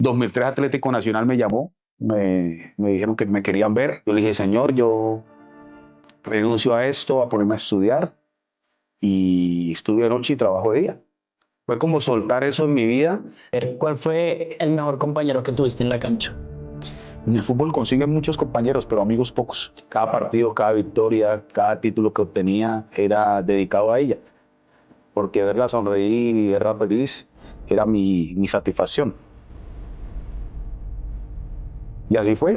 2003 Atlético Nacional me llamó, me dijeron que me querían ver. Yo le dije, señor, yo renuncio a esto, a ponerme a estudiar y estudio de noche y trabajo de día. Fue como soltar eso en mi vida. ¿Cuál fue el mejor compañero que tuviste en la cancha? En el fútbol consiguen muchos compañeros, pero amigos pocos. Cada partido, cada victoria, cada título que obtenía era dedicado a ella. Porque verla sonreír y verla feliz era mi satisfacción. Y así fue.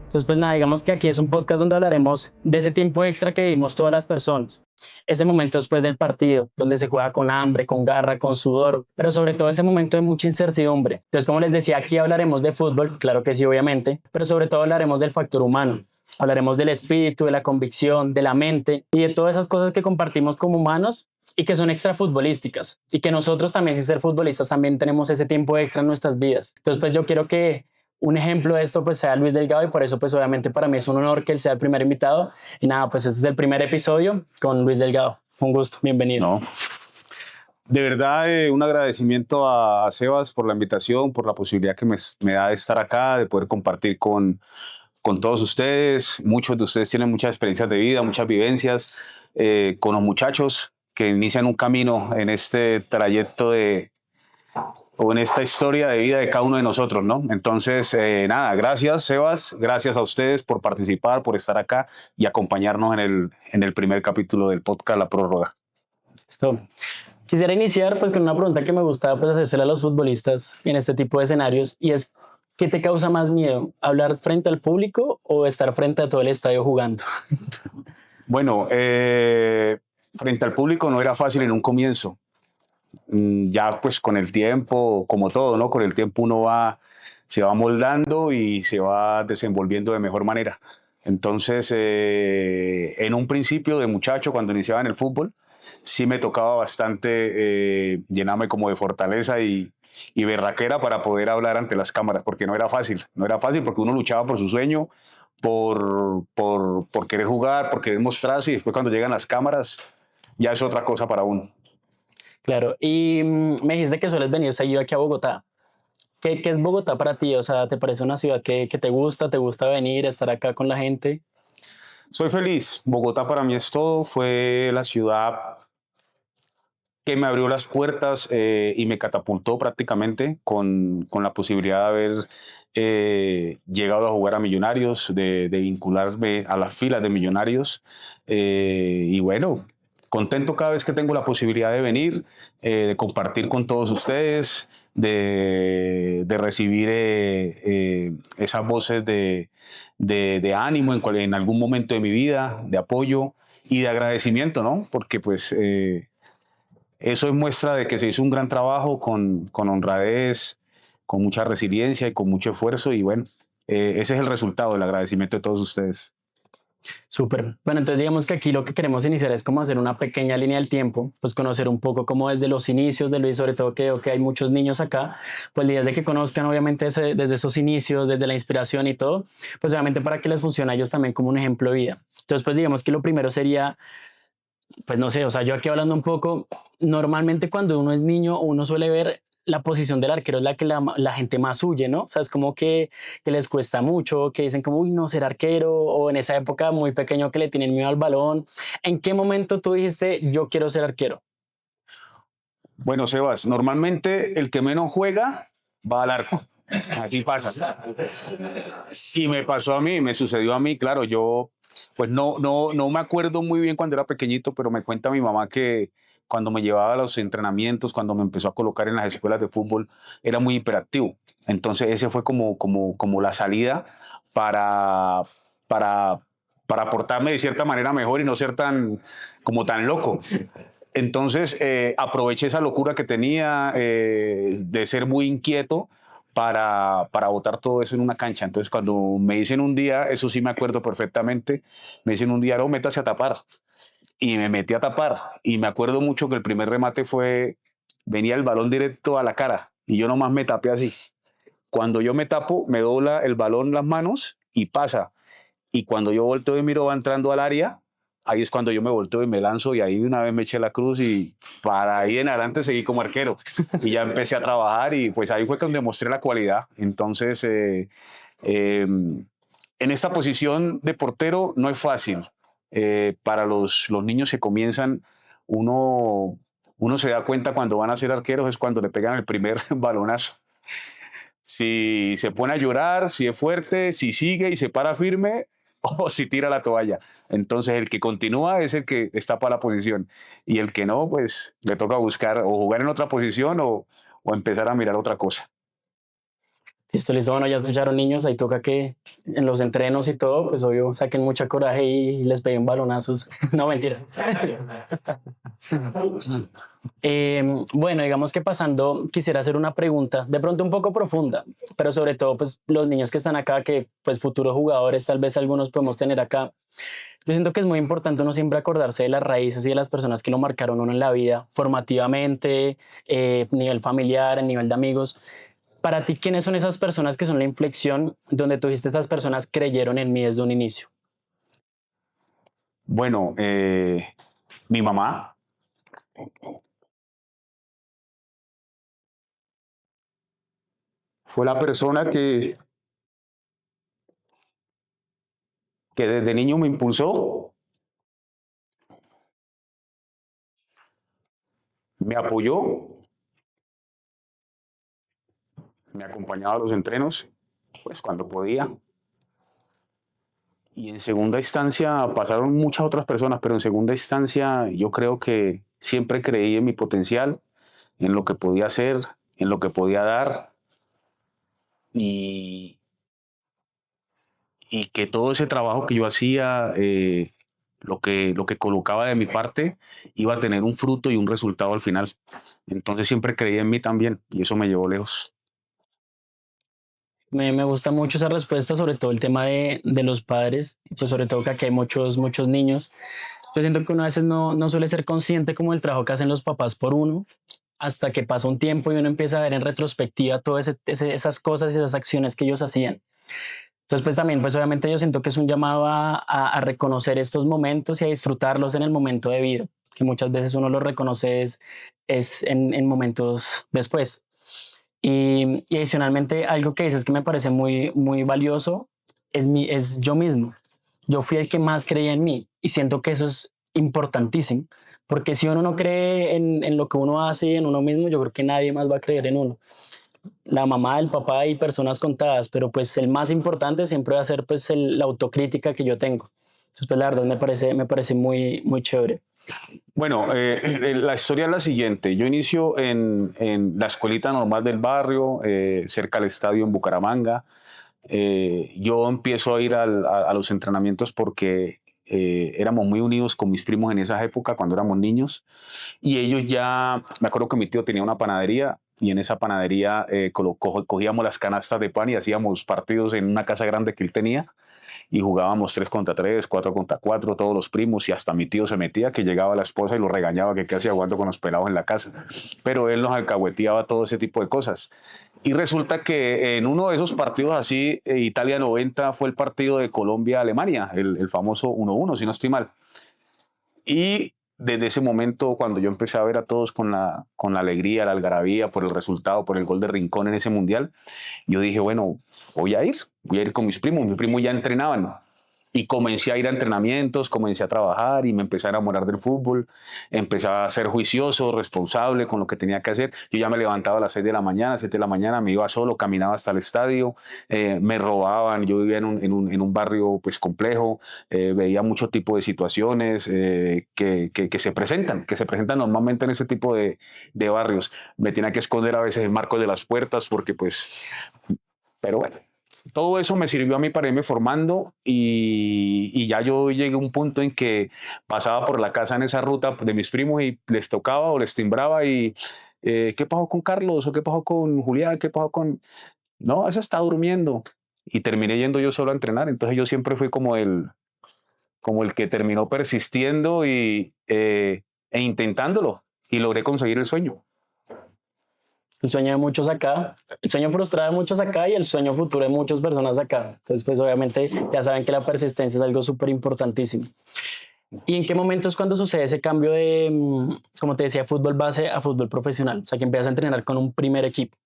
Entonces, pues nada, digamos que aquí es un podcast donde hablaremos de ese tiempo extra que vivimos todas las personas. Ese momento después del partido, donde se juega con hambre, con garra, con sudor, pero sobre todo ese momento de mucha incertidumbre. Entonces, como les decía, aquí hablaremos de fútbol, claro que sí, obviamente, pero sobre todo hablaremos del factor humano. Hablaremos del espíritu, de la convicción, de la mente y de todas esas cosas que compartimos como humanos y que son extrafutbolísticas. Y que nosotros también, sin ser futbolistas, también tenemos ese tiempo extra en nuestras vidas. Entonces, pues yo quiero que un ejemplo de esto pues sea Luis Delgado y por eso pues obviamente para mí es un honor que él sea el primer invitado y nada, pues este es el primer episodio con Luis Delgado. Un gusto, bienvenido. No. De verdad, un agradecimiento a Sebas por la invitación, por la posibilidad que me da de estar acá, de poder compartir con todos ustedes. Muchos de ustedes tienen muchas experiencias de vida, muchas vivencias con los muchachos que inician un camino en este trayecto o en esta historia de vida de cada uno de nosotros, ¿no? Entonces, nada, gracias Sebas, gracias a ustedes por participar, por estar acá y acompañarnos en el primer capítulo del podcast La Prórroga. Listo. Quisiera iniciar pues con una pregunta que me gusta pues hacérsela a los futbolistas en este tipo de escenarios y es ¿qué te causa más miedo? ¿Hablar frente al público o estar frente a todo el estadio jugando? Bueno, frente al público no era fácil en un comienzo. Ya pues con el tiempo, como todo, ¿no? Con el tiempo se va moldando y se va desenvolviendo de mejor manera. Entonces, en un principio de muchacho, cuando iniciaba en el fútbol, sí me tocaba bastante llenarme como de fortaleza y berraquera para poder hablar ante las cámaras, porque no era fácil porque uno luchaba por su sueño, por querer jugar, por querer mostrarse y después cuando llegan las cámaras ya es otra cosa para uno. Claro, y me dijiste que sueles venir seguido aquí a Bogotá. ¿Qué es Bogotá para ti? O sea, ¿te parece una ciudad que te gusta? ¿Te gusta venir, estar acá con la gente? Soy feliz. Bogotá para mí es todo. Fue la ciudad que me abrió las puertas y me catapultó prácticamente con la posibilidad de haber llegado a jugar a Millonarios, de vincularme a las filas de Millonarios. Y bueno, contento cada vez que tengo la posibilidad de venir, de compartir con todos ustedes, de recibir esas voces de ánimo en algún momento de mi vida, de apoyo y de agradecimiento, ¿no? Porque pues eso es muestra de que se hizo un gran trabajo con honradez, con mucha resiliencia y con mucho esfuerzo y bueno, ese es el resultado del agradecimiento de todos ustedes. Súper. Bueno, entonces digamos que aquí lo que queremos iniciar es como hacer una pequeña línea del tiempo, pues conocer un poco cómo desde los inicios de Luis, sobre todo que veo que hay muchos niños acá, pues la idea es de que conozcan obviamente desde esos inicios, desde la inspiración y todo, pues obviamente para que les funcione a ellos también como un ejemplo de vida. Entonces, pues digamos que lo primero sería, pues no sé, o sea, yo aquí hablando un poco, normalmente cuando uno es niño uno suele ver la posición del arquero es la que la gente más huye, ¿no? O sea, es como que les cuesta mucho, que dicen como, uy, no, ser arquero, o en esa época muy pequeño que le tienen miedo al balón. ¿En qué momento tú dijiste, yo quiero ser arquero? Bueno, Sebas, normalmente el que menos juega va al arco. Aquí pasa. Y me pasó a mí, me sucedió a mí, claro, yo pues no me acuerdo muy bien cuando era pequeñito, pero me cuenta mi mamá que cuando me llevaba a los entrenamientos, cuando me empezó a colocar en las escuelas de fútbol, era muy hiperactivo. Entonces ese fue como la salida para, para, para portarme de cierta manera mejor y no ser tan loco. Entonces aproveché esa locura que tenía de ser muy inquieto para botar todo eso en una cancha. Entonces cuando me dicen un día, eso sí me acuerdo perfectamente, me dicen un día, no, métase a tapar. Y me metí a tapar. Y me acuerdo mucho que el primer remate venía el balón directo a la cara y yo nomás me tapé así. Cuando yo me tapo, me dobla el balón las manos y pasa. Y cuando yo volteo y miro, va entrando al área ahí es cuando yo me volteo y me lanzo y ahí de una vez me eché la cruz y para ahí en adelante seguí como arquero y ya empecé a trabajar y pues ahí fue cuando demostré la cualidad. Entonces, en esta posición de portero no es fácil. Para los niños que comienzan, uno, uno se da cuenta cuando van a ser arqueros es cuando le pegan el primer balonazo. Si se pone a llorar, si es fuerte, si sigue y se para firme o si tira la toalla. Entonces el que continúa es el que está para la posición y el que no, pues le toca buscar o jugar en otra posición o empezar a mirar otra cosa. Listo, listo. Bueno, ya escucharon niños, ahí toca que en los entrenos y todo, pues obvio, saquen mucha coraje y les peguen balonazos. No, mentira. Bueno, digamos que pasando, quisiera hacer una pregunta, de pronto un poco profunda, pero sobre todo, pues los niños que están acá, que pues futuros jugadores, tal vez algunos podemos tener acá. Yo siento que es muy importante uno siempre acordarse de las raíces y de las personas que lo marcaron uno en la vida, formativamente, nivel familiar, a nivel de amigos. Para ti, ¿quiénes son esas personas que son la inflexión donde tú dijiste, estas personas creyeron en mí desde un inicio? Bueno, mi mamá, fue la persona que desde niño me impulsó, me apoyó, me acompañaba a los entrenos, pues cuando podía. Y en segunda instancia pasaron muchas otras personas, pero en segunda instancia yo creo que siempre creí en mi potencial, en lo que podía hacer, en lo que podía dar y, y que todo ese trabajo que yo hacía, lo que colocaba de mi parte, iba a tener un fruto y un resultado al final. Entonces siempre creí en mí también y eso me llevó lejos. Me gusta mucho esa respuesta, sobre todo el tema de los padres, pues sobre todo que aquí hay muchos, muchos niños. Yo siento que uno a veces no suele ser consciente como el trabajo que hacen los papás por uno, hasta que pasa un tiempo y uno empieza a ver en retrospectiva todas esas cosas y esas acciones que ellos hacían. Entonces, pues también, pues obviamente yo siento que es un llamado a reconocer estos momentos y a disfrutarlos en el momento debido, que muchas veces uno los reconoce es en momentos después. Y adicionalmente, algo que dices que me parece muy, muy valioso es yo mismo. Yo fui el que más creía en mí y siento que eso es importantísimo, porque si uno no cree en lo que uno hace y en uno mismo, yo creo que nadie más va a creer en uno. La mamá, el papá y personas contadas, pero pues el más importante siempre va a ser pues la autocrítica que yo tengo. Entonces, pues la verdad me parece muy, muy chévere. Bueno, la historia es la siguiente. Yo inicio en la escuelita normal del barrio, cerca del estadio en Bucaramanga. Yo empiezo a ir a los entrenamientos porque éramos muy unidos con mis primos en esa época, cuando éramos niños. Y ellos ya, me acuerdo que mi tío tenía una panadería y en esa panadería cogíamos las canastas de pan y hacíamos partidos en una casa grande que él tenía y jugábamos 3 contra 3, 4 contra 4, todos los primos y hasta mi tío se metía, que llegaba la esposa y lo regañaba que qué hacía jugando con los pelados en la casa. Pero él nos alcahueteaba todo ese tipo de cosas. Y resulta que en uno de esos partidos así, Italia 90 fue el partido de Colombia-Alemania, el famoso 1-1, si no estoy mal. Y desde ese momento, cuando yo empecé a ver a todos con la alegría, la algarabía por el resultado, por el gol de Rincón en ese mundial, yo dije, bueno, voy a ir con mis primos ya entrenaban. Y comencé a ir a entrenamientos, comencé a trabajar y me empecé a enamorar del fútbol, empecé a ser juicioso, responsable con lo que tenía que hacer. Yo ya me levantaba a las 6 de la mañana, 7 de la mañana, me iba solo, caminaba hasta el estadio, me robaban, yo vivía en un barrio pues complejo, veía mucho tipo de situaciones que se presentan normalmente en ese tipo de barrios. Me tenía que esconder a veces en marcos de las puertas porque pues, pero bueno, todo eso me sirvió a mí para irme formando y ya yo llegué a un punto en que pasaba por la casa en esa ruta de mis primos y les tocaba o les timbraba y ¿qué pasó con Carlos? ¿O qué pasó con Julián? ¿Qué pasó con...? No, ese está durmiendo. Y terminé yendo yo solo a entrenar. Entonces yo siempre fui como el que terminó persistiendo e intentándolo y logré conseguir el sueño. El sueño de muchos acá, el sueño frustrado de muchos acá y el sueño futuro de muchas personas acá. Entonces, pues obviamente ya saben que la persistencia es algo súper importantísimo. ¿Y en qué momento es cuando sucede ese cambio de, como te decía, fútbol base a fútbol profesional? O sea, que empiezas a entrenar con un primer equipo.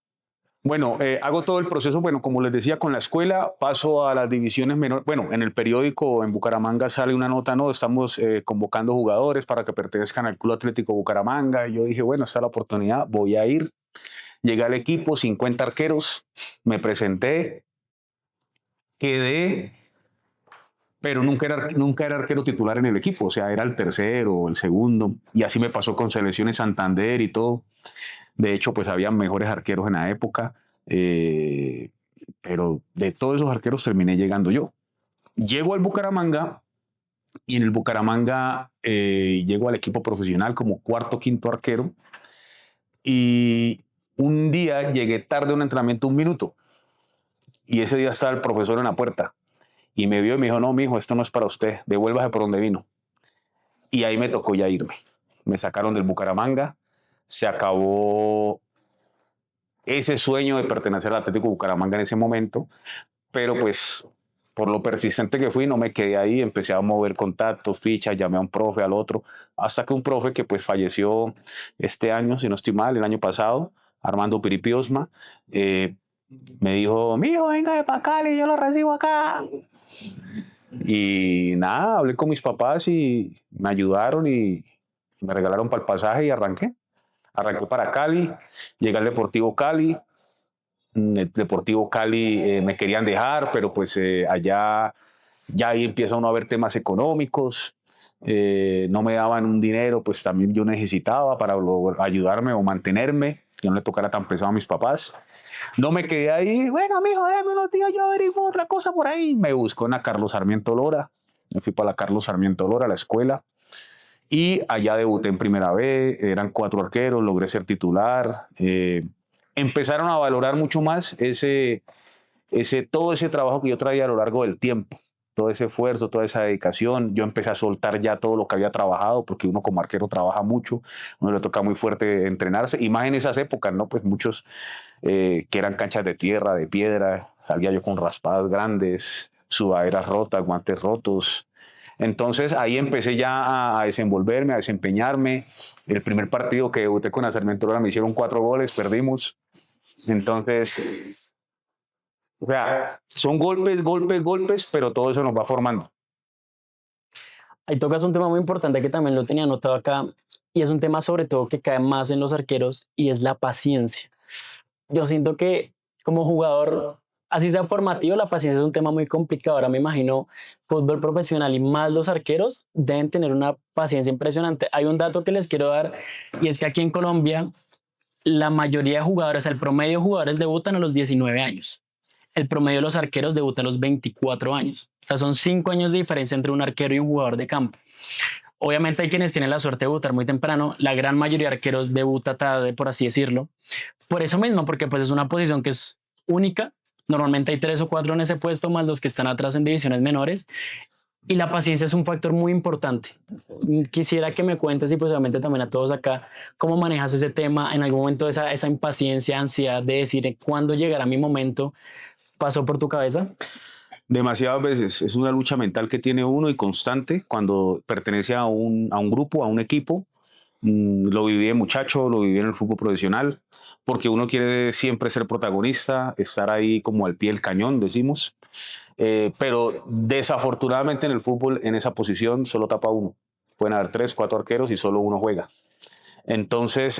Bueno, hago todo el proceso, bueno, como les decía, con la escuela, paso a las divisiones menores. Bueno, en el periódico en Bucaramanga sale una nota, no, estamos convocando jugadores para que pertenezcan al Club Atlético Bucaramanga. Y yo dije, bueno, esta es la oportunidad, voy a ir. Llegué al equipo, 50 arqueros, me presenté, quedé, pero nunca era arquero titular en el equipo, o sea, era el tercero, el segundo, y así me pasó con Selecciones Santander y todo. De hecho, pues había mejores arqueros en la época, eh, pero de todos esos arqueros terminé llegando yo. Llego al Bucaramanga y en el Bucaramanga llego al equipo profesional como cuarto, quinto arquero y un día llegué tarde a un entrenamiento 1 minuto y ese día estaba el profesor en la puerta y me vio y me dijo, no, mijo, esto no es para usted, devuélvase por donde vino. Y ahí me tocó ya irme. Me sacaron del Bucaramanga, se acabó ese sueño de pertenecer al Atlético Bucaramanga en ese momento, pero pues por lo persistente que fui no me quedé ahí, empecé a mover contactos, fichas, llamé a un profe, al otro, hasta que un profe que pues falleció este año, si no estoy mal, el año pasado, Armando Piripiosma, eh, me dijo, mijo, venga de pa' Cali, yo lo recibo acá. Y nada, hablé con mis papás y me ayudaron y me regalaron para el pasaje y arranqué. Arranqué para Cali, llegué al Deportivo Cali. El Deportivo Cali me querían dejar, pero pues allá ya ahí empieza uno a ver temas económicos. No me daban un dinero, pues también yo necesitaba para ayudarme o mantenerme, que no le tocara tan pesado a mis papás. No me quedé ahí, bueno, mijo, déjame unos días, yo averiguo otra cosa por ahí. Me buscó en la Carlos Sarmiento Lora, me fui para la Carlos Sarmiento Lora, la escuela, y allá debuté en primera vez, eran 4 arqueros, logré ser titular. Empezaron a valorar mucho más todo ese trabajo que yo traía a lo largo del tiempo, todo ese esfuerzo, toda esa dedicación. Yo empecé a soltar ya todo lo que había trabajado, porque uno como arquero trabaja mucho, uno le toca muy fuerte entrenarse, y más en esas épocas, ¿no? Pues muchos que eran canchas de tierra, de piedra, salía yo con raspadas grandes, sudaderas rotas, guantes rotos. Entonces ahí empecé ya a desenvolverme, a desempeñarme. El primer partido que debuté con la Sarmiento Lora me hicieron 4 goles, perdimos. Entonces, o sea, son golpes, golpes, golpes, pero todo eso nos va formando. Ahí tocas un tema muy importante que también lo tenía anotado acá y es un tema sobre todo que cae más en los arqueros y es la paciencia. Yo siento que como jugador, así sea formativo, la paciencia es un tema muy complicado. Ahora me imagino fútbol profesional y más los arqueros deben tener una paciencia impresionante. Hay un dato que les quiero dar y es que aquí en Colombia la mayoría de jugadores, el promedio de jugadores debutan a los 19 años. El promedio de los arqueros debuta a los 24 años. O sea, son 5 años de diferencia entre un arquero y un jugador de campo. Obviamente hay quienes tienen la suerte de debutar muy temprano. La gran mayoría de arqueros debuta tarde, por así decirlo. Por eso mismo, porque pues es una posición que es única. Normalmente hay 3 o 4 en ese puesto, más los que están atrás en divisiones menores. Y la paciencia es un factor muy importante. Quisiera que me cuentes y pues obviamente también a todos acá, cómo manejas ese tema, en algún momento esa impaciencia, ansiedad de decir cuándo llegará mi momento, pasó por tu cabeza. Demasiadas veces. Es una lucha mental que tiene uno y constante cuando pertenece a un grupo, a un equipo. Lo viví de muchacho, lo viví en el fútbol profesional, porque uno quiere siempre ser protagonista, estar ahí como al pie del cañón, decimos. Pero desafortunadamente en el fútbol, en esa posición, solo tapa uno. Pueden haber 3, 4 arqueros y solo uno juega. Entonces,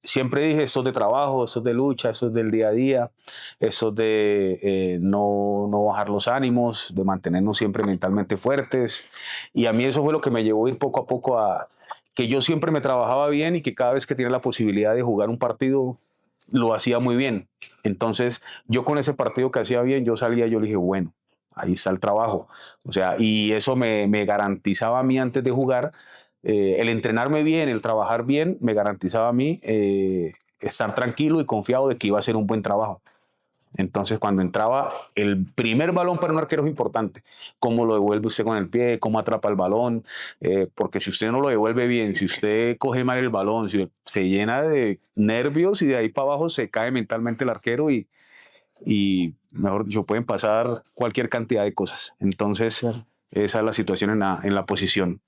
siempre dije, esto es de trabajo, esto es de lucha, esto es del día a día, esto es de no bajar los ánimos, de mantenernos siempre mentalmente fuertes. Y a mí eso fue lo que me llevó a ir poco a poco a que yo siempre me trabajaba bien y que cada vez que tenía la posibilidad de jugar un partido, lo hacía muy bien. Entonces, yo con ese partido que hacía bien, yo salía, yo le dije, bueno, ahí está el trabajo. O sea, y eso me garantizaba a mí antes de jugar el entrenarme bien, el trabajar bien, me garantizaba a mí estar tranquilo y confiado de que iba a ser un buen trabajo. Entonces, cuando entraba, el primer balón para un arquero es importante. Cómo lo devuelve usted con el pie, cómo atrapa el balón, porque si usted no lo devuelve bien, si usted coge mal el balón, si se llena de nervios y de ahí para abajo se cae mentalmente el arquero y mejor dicho, pueden pasar cualquier cantidad de cosas. Entonces, Claro. Esa es la situación en la posición.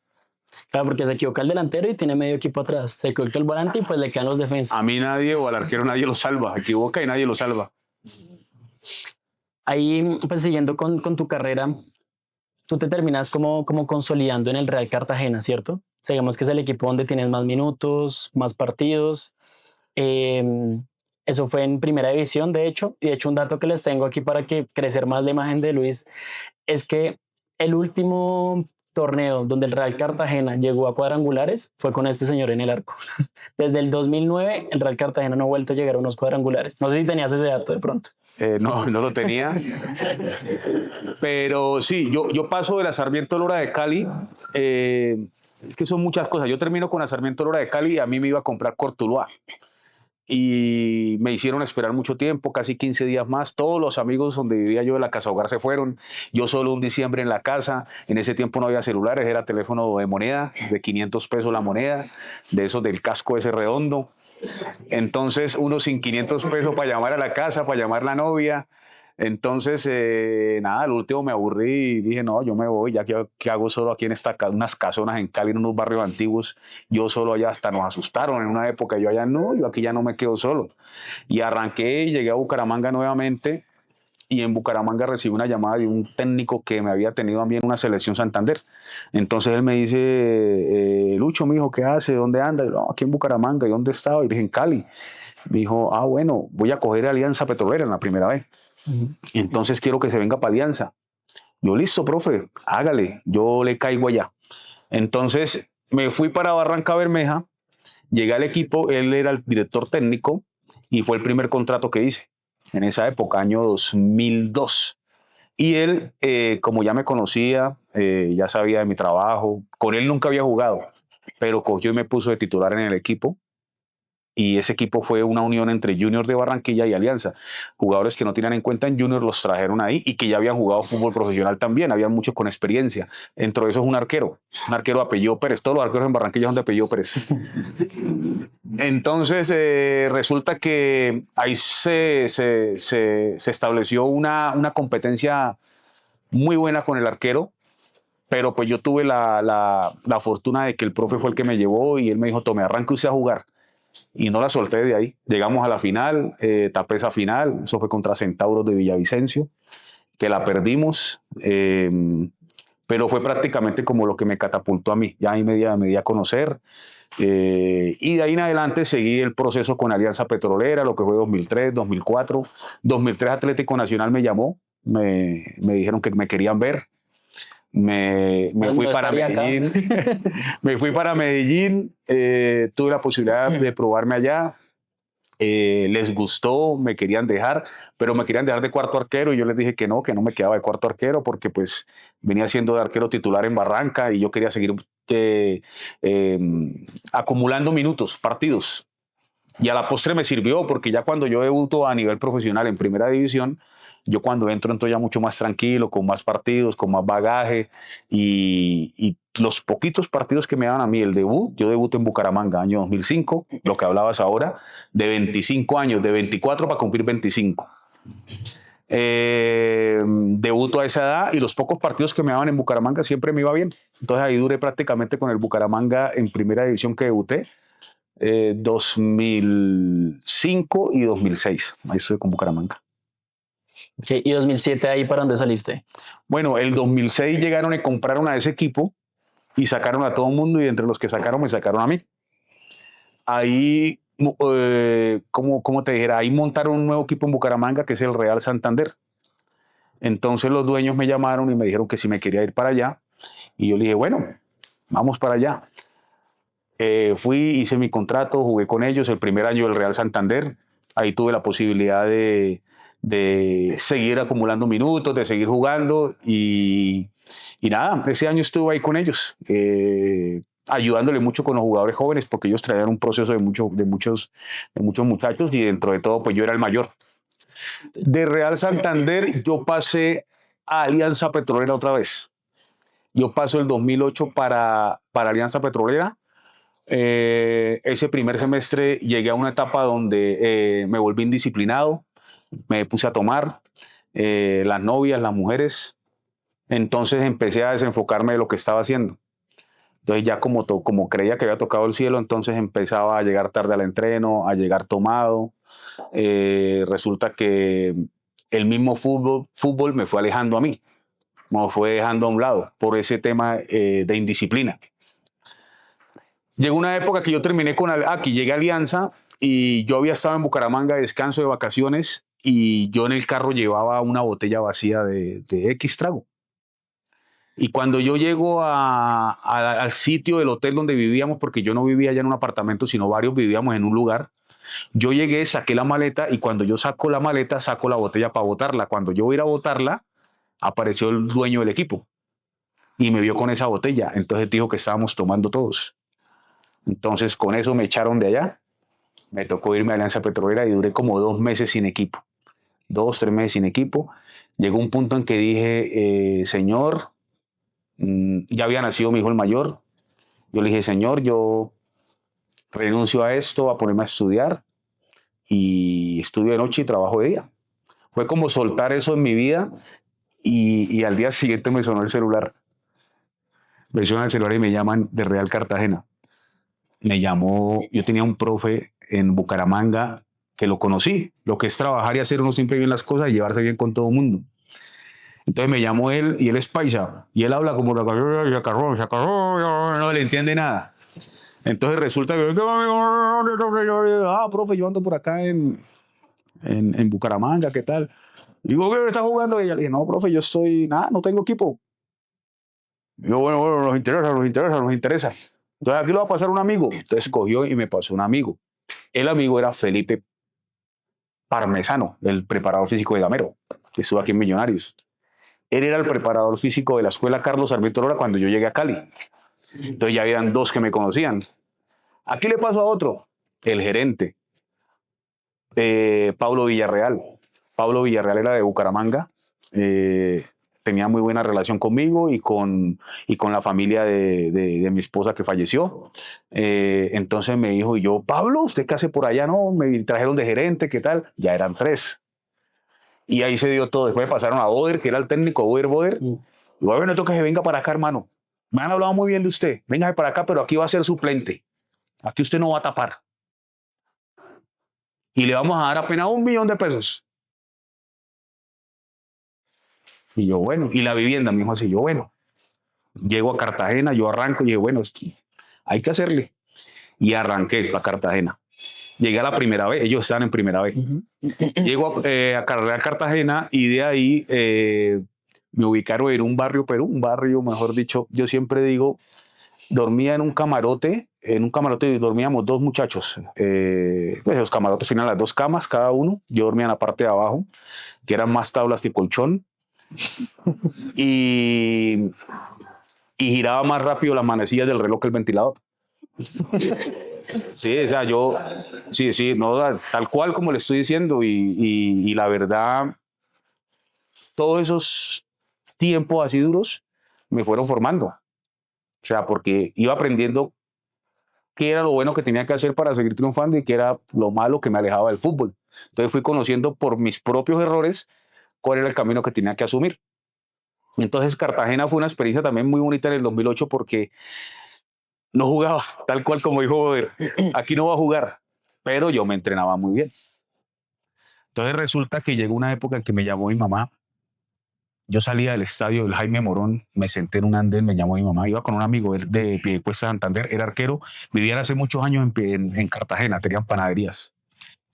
Claro, porque se equivoca el delantero y tiene medio equipo atrás. Se equivoca el volante y pues le quedan los defensas. A mí nadie o al arquero nadie lo salva. Equivoca y nadie lo salva. Ahí, pues siguiendo con tu carrera, tú te terminas como consolidando en el Real Cartagena, ¿cierto? Sabemos que es el equipo donde tienes más minutos, más partidos. Eh, Eso fue en primera división, de hecho. Y de hecho, un dato que les tengo aquí para que crecer más la imagen de Luis es que el último torneo donde el Real Cartagena llegó a cuadrangulares fue con este señor en el arco. Desde el 2009, el Real Cartagena no ha vuelto a llegar a unos cuadrangulares. No sé si tenías ese dato de pronto. No, no lo tenía. Pero sí, yo paso de la Sarmiento Lora de Cali. Es que son muchas cosas. Yo termino con la Sarmiento Lora de Cali y a mí me iba a comprar Cortuluá. Y me hicieron esperar mucho tiempo, casi 15 días más. Todos los amigos donde vivía yo de la casa hogar se fueron. Yo solo un diciembre en la casa. En ese tiempo no había celulares, era teléfono de moneda, de 500 pesos la moneda, de esos del casco ese redondo. Entonces, uno sin 500 pesos para llamar a la casa, para llamar a la novia. Entonces, nada, al último me aburrí y dije, no, yo me voy, ya que ¿qué hago solo aquí en unas casonas en Cali, en unos barrios antiguos? Yo solo allá hasta nos asustaron en una época, yo allá no, yo aquí ya no me quedo solo. Y arranqué y llegué a Bucaramanga nuevamente y en Bucaramanga recibí una llamada de un técnico que me había tenido a mí en una selección Santander. Entonces él me dice, Lucho, mijo, ¿qué hace? ¿Dónde anda? Y yo, no, aquí en Bucaramanga. ¿Y dónde estaba? Y le dije, en Cali. Me dijo, ah, bueno, voy a coger Alianza Petrolera en la primera vez. Entonces quiero que se venga para Alianza. Yo, listo, profe, hágale, yo le caigo allá. Entonces me fui para Barranca Bermeja, llegué al equipo, él era el director técnico y fue el primer contrato que hice en esa época, año 2002. Y él, como ya me conocía, ya sabía de mi trabajo, con él nunca había jugado, pero cogió y me puso de titular en el equipo y ese equipo fue una unión entre Junior de Barranquilla y Alianza. Jugadores que no tenían en cuenta en Junior los trajeron ahí y que ya habían jugado fútbol profesional también, habían muchos con experiencia. Dentro de eso es un arquero de apellido Pérez. Todos los arqueros en Barranquilla son de apellido Pérez. Entonces resulta que ahí se estableció una competencia muy buena con el arquero, pero pues yo tuve la fortuna de que el profe fue el que me llevó y él me dijo, tome, arranque usted a jugar y no la solté de ahí. Llegamos a la final, tapé esa final, eso fue contra Centauros de Villavicencio, que la perdimos, pero fue prácticamente como lo que me catapultó a mí, ya ahí me di a conocer, y de ahí en adelante seguí el proceso con Alianza Petrolera, lo que fue 2003, 2004, 2003 Atlético Nacional me llamó, me dijeron que me querían ver, me fui para Medellín, me fui para Medellín, tuve la posibilidad de probarme allá, les gustó, me querían dejar, pero me querían dejar de cuarto arquero y yo les dije que no me quedaba de cuarto arquero porque pues venía siendo de arquero titular en Barranca y yo quería seguir eh, acumulando minutos, partidos. Y a la postre me sirvió porque ya cuando yo debuto a nivel profesional en primera división, yo cuando entro ya mucho más tranquilo, con más partidos, con más bagaje y los poquitos partidos que me daban a mí el debut, yo debuto en Bucaramanga, año 2005, lo que hablabas ahora, de 25 años, de 24 para cumplir 25. Debuto a esa edad y los pocos partidos que me daban en Bucaramanga siempre me iba bien. Entonces ahí duré prácticamente con el Bucaramanga en primera división que debuté. 2005 y 2006. Ahí estoy con Bucaramanga. Okay, ¿y 2007 ahí para dónde saliste? Bueno, el 2006 llegaron y compraron a ese equipo y sacaron a todo el mundo y entre los que sacaron me sacaron a mí. Ahí, como te dijera, ahí montaron un nuevo equipo en Bucaramanga que es el Real Santander. Entonces los dueños me llamaron y me dijeron que si me quería ir para allá y yo le dije, bueno, vamos para allá. Fui, hice mi contrato, jugué con ellos el primer año del Real Santander. Ahí tuve la posibilidad de seguir acumulando minutos, de seguir jugando y nada, ese año estuve ahí con ellos, ayudándole mucho con los jugadores jóvenes porque ellos traían un proceso de muchos muchachos y dentro de todo pues yo era el mayor. De Real Santander yo pasé a Alianza Petrolera otra vez. Yo paso el 2008 para Alianza Petrolera. Ese primer semestre llegué a una etapa donde me volví indisciplinado, me puse a tomar, las novias, las mujeres, Entonces empecé a desenfocarme de lo que estaba haciendo. Entonces ya como creía que había tocado el cielo, entonces empezaba a llegar tarde al entreno, a llegar tomado. Resulta que el mismo fútbol me fue alejando a mí, me fue dejando a un lado por ese tema de indisciplina. Llegó una época que yo terminé aquí llegué a Alianza y yo había estado en Bucaramanga de descanso de vacaciones y yo en el carro llevaba una botella vacía de X trago. Y cuando yo llego al sitio del hotel donde vivíamos, porque yo no vivía allá en un apartamento, sino varios vivíamos en un lugar, yo llegué, saqué la maleta y cuando yo saco la maleta, saco la botella para botarla. Cuando yo voy a ir a botarla, apareció el dueño del equipo y me vio con esa botella. Entonces dijo que estábamos tomando todos. Entonces con eso me echaron de allá. Me tocó irme a Alianza Petrolera y duré como 2 meses sin equipo. 2, 3 meses sin equipo. Llegó un punto en que dije, señor, ya había nacido mi hijo el mayor. Yo le dije, señor, yo renuncio a esto, a ponerme a estudiar y estudio de noche y trabajo de día. Fue como soltar eso en mi vida y al día siguiente me sonó el celular. Me suena el celular y me llaman de Real Cartagena. Me llamó, yo tenía un profe en Bucaramanga que lo conocí, lo que es trabajar y hacer uno siempre bien las cosas y llevarse bien con todo el mundo. Entonces me llamó él y él es paisa y él habla como no le entiende nada. Entonces resulta que, profe, yo ando por acá en Bucaramanga, ¿qué tal? Digo, ¿qué está jugando? Y ella le dije, no, profe, yo estoy, nada, no tengo equipo. Digo, bueno, nos interesa. Entonces aquí lo va a pasar un amigo. Entonces cogió y me pasó un amigo. El amigo era Felipe Parmesano, el preparador físico de Gamero, que estuvo aquí en Millonarios. Él era el preparador físico de la escuela Carlos Sarmiento Lora cuando yo llegué a Cali. Entonces ya habían dos que me conocían. Aquí le pasó a otro, el gerente, Pablo Villarreal. Pablo Villarreal era de Bucaramanga. Tenía muy buena relación conmigo y con la familia de mi esposa que falleció. Entonces me dijo, y yo, Pablo, ¿usted qué hace por allá? No, me trajeron de gerente, ¿qué tal? Ya eran tres. Y ahí se dio todo. Después pasaron a Boder, que era el técnico, Boder. Y bueno, toca que venga para acá, hermano. Me han hablado muy bien de usted. Venga para acá, pero aquí va a ser suplente. Aquí usted no va a tapar. Y le vamos a dar apenas 1 millón de pesos. Y yo, bueno, y la vivienda, me dijo así, yo, bueno, llego a Cartagena, yo arranco y dije, bueno, esto, hay que hacerle. Y arranqué a Cartagena. Llegué a la primera vez, ellos estaban en primera vez. Llego a Cartagena y de ahí me ubicaron en un barrio, pero un barrio, mejor dicho, yo siempre digo, dormía en un camarote dormíamos dos muchachos. Pues los camarotes tenían las dos camas cada uno, yo dormía en la parte de abajo, que eran más tablas que colchón. Y giraba más rápido las manecillas del reloj que el ventilador. Sí, o sea, sí, no, tal cual como le estoy diciendo y la verdad, todos esos tiempos así duros me fueron formando. O sea, porque iba aprendiendo qué era lo bueno que tenía que hacer para seguir triunfando y qué era lo malo que me alejaba del fútbol. Entonces fui conociendo por mis propios errores cuál era el camino que tenía que asumir. Entonces Cartagena fue una experiencia también muy bonita en el 2008 porque no jugaba, tal cual como dijo Boder. Aquí no va a jugar, pero yo me entrenaba muy bien. Entonces resulta que llegó una época en que me llamó mi mamá. Yo salía del estadio del Jaime Morón, me senté en un andén, me llamó mi mamá, iba con un amigo de Piedecuesta Santander, era arquero, vivían hace muchos años en Cartagena, tenían panaderías.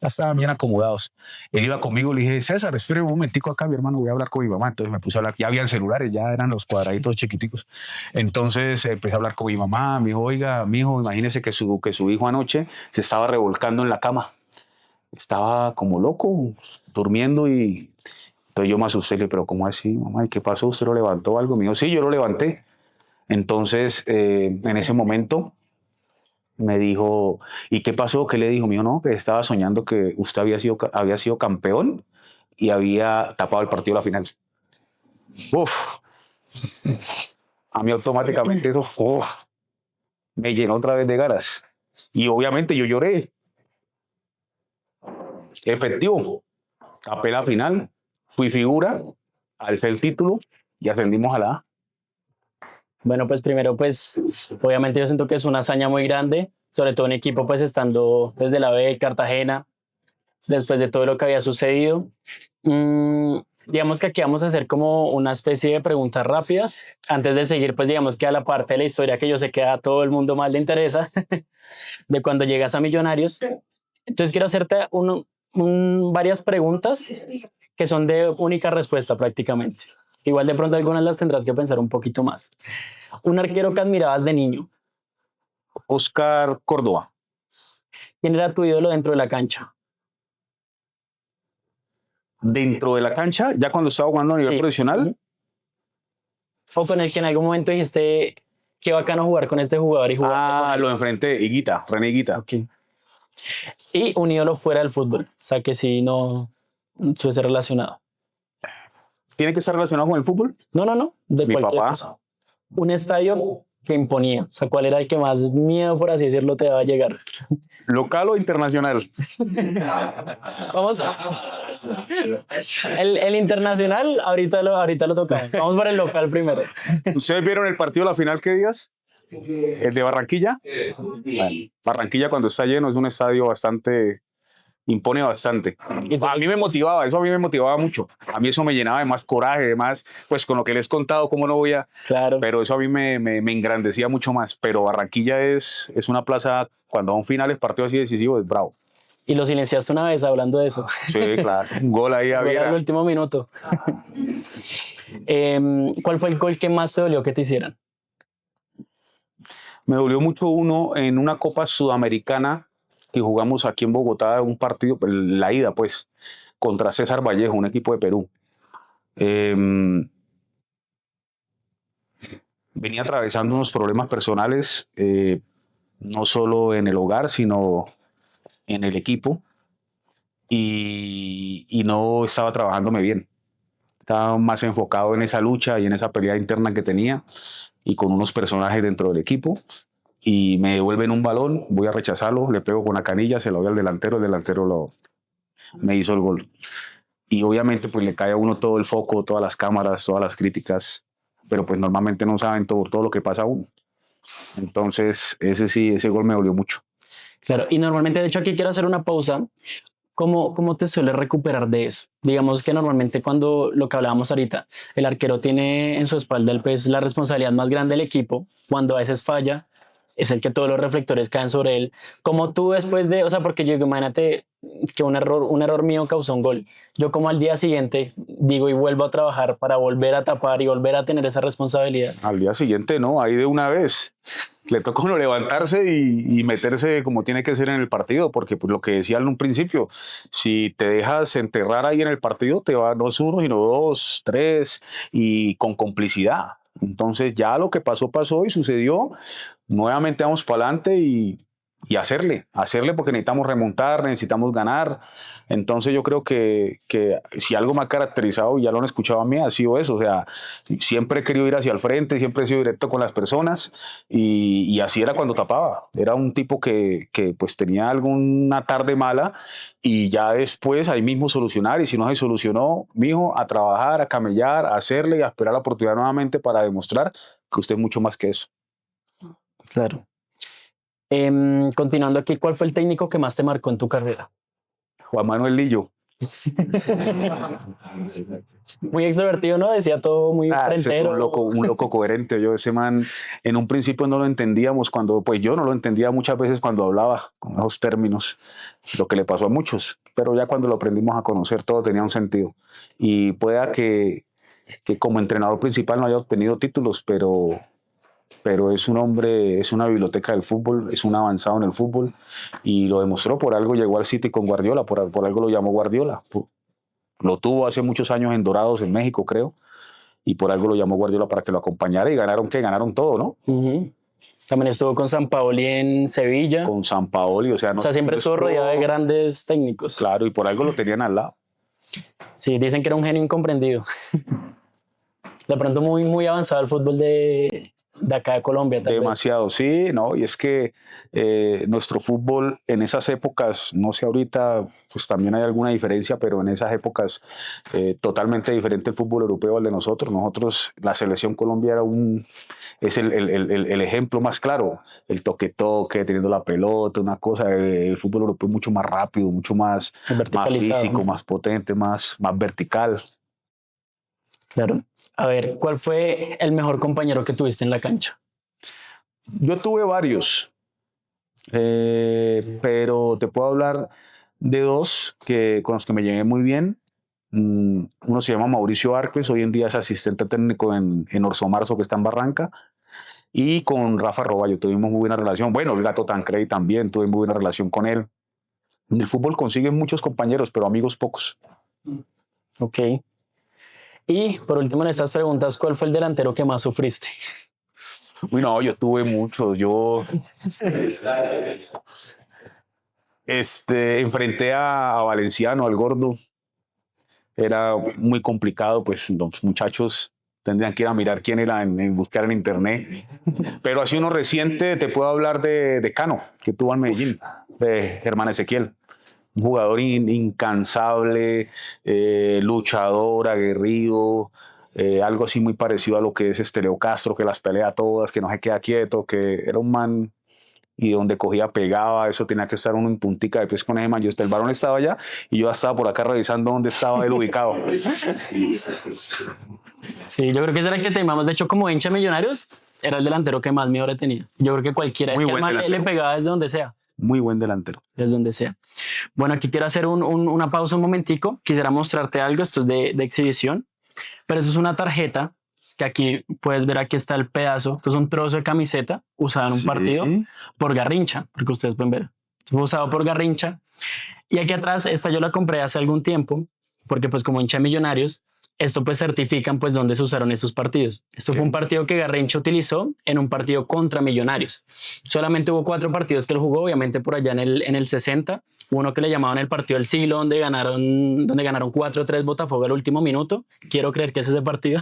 Ya estaban bien acomodados. Él iba conmigo, le dije, César, espere un momentico acá, mi hermano, voy a hablar con mi mamá. Entonces me puse a hablar, ya habían celulares, ya eran los cuadraditos chiquiticos. Entonces empecé a hablar con mi mamá, me dijo, oiga, mi hijo, imagínese que su hijo anoche se estaba revolcando en la cama. Estaba como loco, durmiendo y entonces yo me asusté, le dije, pero ¿cómo así, mamá? ¿Y qué pasó? ¿Usted lo levantó algo? Me dijo, sí, yo lo levanté. Entonces, en ese momento me dijo, ¿y qué pasó? ¿Qué le dijo? Me dijo, no, que estaba soñando que usted había sido campeón y había tapado el partido a la final. Uf, a mí automáticamente eso me llenó otra vez de ganas. Y obviamente yo lloré. Efectivo, tapé la final, fui figura, alcé el título y ascendimos a la A. Bueno, pues primero, pues obviamente yo siento que es una hazaña muy grande, sobre todo un equipo pues estando desde la B, Cartagena, después de todo lo que había sucedido. Digamos que aquí vamos a hacer como una especie de preguntas rápidas. Antes de seguir, pues digamos que a la parte de la historia que yo sé que a todo el mundo más le interesa, de cuando llegas a Millonarios. Entonces quiero hacerte varias preguntas que son de única respuesta prácticamente. Igual de pronto algunas las tendrás que pensar un poquito más. Un arquero que admirabas de niño. Oscar Córdoba. ¿Quién era tu ídolo dentro de la cancha? Dentro de la cancha, ya cuando estaba jugando a nivel Sí. profesional, O con el que en algún momento dijiste, qué bacano jugar con este jugador y jugaste con él. lo enfrenté, Higuita, René Higuita. Ok. Y un ídolo fuera del fútbol. O sea que sí, no estuviese relacionado. ¿Tiene que estar relacionado con el fútbol? No, de Mi cualquier papá. cosa. Un estadio que imponía. O sea, ¿cuál era el que más miedo, por así decirlo, te daba a llegar? ¿Local o internacional? Vamos. El internacional, ahorita lo tocamos. Vamos por el local primero. ¿Ustedes vieron el partido de la final qué días? ¿El de Barranquilla? Bueno, Barranquilla cuando está lleno es un estadio bastante, impone bastante. A mí me motivaba, eso a mí me motivaba mucho. A mí eso me llenaba de más coraje, de más, pues con lo que les he contado, cómo no voy a... Claro. Pero eso a mí me engrandecía mucho más. Pero Barranquilla es una plaza, cuando a un final es partido así decisivo, es bravo. Y lo silenciaste una vez hablando de eso. Sí, claro. Un gol ahí a Gol al Viera. último minuto. ¿Cuál fue el gol que más te dolió que te hicieran? Me dolió mucho uno en una Copa Sudamericana que jugamos aquí en Bogotá, un partido, la ida pues, contra César Vallejo, un equipo de Perú. Venía atravesando unos problemas personales, no solo en el hogar, sino en el equipo, y no estaba trabajándome bien. Estaba más enfocado en esa lucha y en esa pelea interna que tenía y con unos personajes dentro del equipo. Y me devuelven un balón, voy a rechazarlo, le pego con la canilla, se lo doy al delantero, el delantero me hizo el gol. Y obviamente pues le cae a uno todo el foco, todas las cámaras, todas las críticas, pero pues normalmente no saben todo lo que pasa a uno. Entonces ese gol me dolió mucho. Claro, y normalmente, de hecho, aquí quiero hacer una pausa. ¿Cómo te sueles recuperar de eso? Digamos que normalmente cuando lo que hablábamos ahorita, el arquero tiene en su espalda la responsabilidad más grande del equipo, cuando a veces falla, es el que todos los reflectores caen sobre él. Como tú después de, o sea, porque yo digo, imagínate que un error mío causó un gol. Yo como al día siguiente digo y vuelvo a trabajar para volver a tapar y volver a tener esa responsabilidad. Al día siguiente, no, ahí de una vez. Le toca a uno levantarse y meterse como tiene que ser en el partido, porque pues, lo que decía en un principio, si te dejas enterrar ahí en el partido, te va no es uno, sino dos, tres, y con complicidad. Entonces ya lo que pasó, pasó y sucedió. Nuevamente vamos para adelante y hacerle porque necesitamos remontar, necesitamos ganar. Entonces yo creo que si algo me ha caracterizado, y ya lo han escuchado a mí, ha sido eso. O sea, siempre he querido ir hacia el frente, siempre he sido directo con las personas y así era cuando tapaba. Era un tipo que pues tenía alguna tarde mala y ya después ahí mismo solucionar, y si no se solucionó, mijo, a trabajar, a camellar, a hacerle y a esperar la oportunidad nuevamente para demostrar que usted es mucho más que eso. Claro. Continuando aquí, ¿cuál fue el técnico que más te marcó en tu carrera? Juan Manuel Lillo. Muy extrovertido, ¿no? Decía todo muy Ese es frentero. un loco coherente. Yo ese man en un principio no lo entendíamos pues yo no lo entendía muchas veces cuando hablaba con esos términos, lo que le pasó a muchos, pero ya cuando lo aprendimos a conocer todo tenía un sentido. Y pueda que como entrenador principal no haya obtenido títulos, pero es un hombre, es una biblioteca del fútbol, es un avanzado en el fútbol y lo demostró. Por algo llegó al City con Guardiola, por algo lo llamó Guardiola. Lo tuvo hace muchos años en Dorados, en México, creo, y por algo lo llamó Guardiola para que lo acompañara y ganaron, ¿qué? Ganaron todo, ¿no? También estuvo con Sampaoli en Sevilla. Con Sampaoli, o sea, no, siempre estuvo rodeado de grandes técnicos. Claro, y por algo lo tenían al lado. Sí, dicen que era un genio incomprendido. De pronto muy avanzado el fútbol de de acá de Colombia, tal vez. Demasiado, sí, no, y es que nuestro fútbol en esas épocas, no sé ahorita, pues también hay alguna diferencia, pero en esas épocas totalmente diferente el fútbol europeo al de nosotros. Nosotros, la selección Colombia es el ejemplo más claro, el toque-toque, teniendo la pelota, una cosa, el fútbol europeo es mucho más rápido, mucho más Verticalizado, físico, ¿no? más potente, más vertical. Claro. A ver, ¿cuál fue el mejor compañero que tuviste en la cancha? Yo tuve varios, pero te puedo hablar de dos con los que me llevé muy bien. Uno se llama Mauricio Arques, hoy en día es asistente técnico en Orso Marzo, que está en Barranca, y con Rafa Roballo tuvimos muy buena relación. Bueno, el Gato Tancredi también, tuve muy buena relación con él. En el fútbol consiguen muchos compañeros, pero amigos pocos. Ok. Y por último, en estas preguntas, ¿cuál fue el delantero que más sufriste? Uy, no, yo tuve muchos. Yo enfrenté a Valenciano, al gordo. Era muy complicado, pues los muchachos tendrían que ir a mirar quién era, buscar en internet. Pero así uno reciente, te puedo hablar de Cano, que tuvo en Medellín, de Germán Ezequiel. Un jugador incansable, luchador, aguerrido, algo así muy parecido a lo que es Leo Castro, que las pelea todas, que no se queda quieto, que era un man y donde cogía pegaba, eso tenía que estar uno en puntica de pies con ese man. El varón estaba allá y yo estaba por acá revisando dónde estaba él ubicado. Sí, yo creo que ese era el que teníamos. De hecho, como hincha de Millonarios, era el delantero que más miedo le tenía. Yo creo que cualquiera, Muy es que buen al man le delantero. pegaba desde donde sea. Muy buen delantero. Desde donde sea. Bueno, aquí quiero hacer una pausa un momentico. Quisiera mostrarte algo. Esto es de exhibición. Pero eso es una tarjeta que aquí puedes ver, aquí está el pedazo. Esto es un trozo de camiseta usado en un partido por Garrincha, porque ustedes pueden ver. Fue usado por Garrincha. Y aquí atrás, esta yo la compré hace algún tiempo, porque pues como hincha de Millonarios, esto pues certifican pues dónde se usaron estos partidos. Esto fue un partido que Garrincha utilizó en un partido contra Millonarios. Solamente hubo 4 partidos que él jugó, obviamente por allá en el 60. Uno que le llamaban el partido del siglo, donde ganaron 4-3 Botafogo al último minuto. Quiero creer que es ese partido.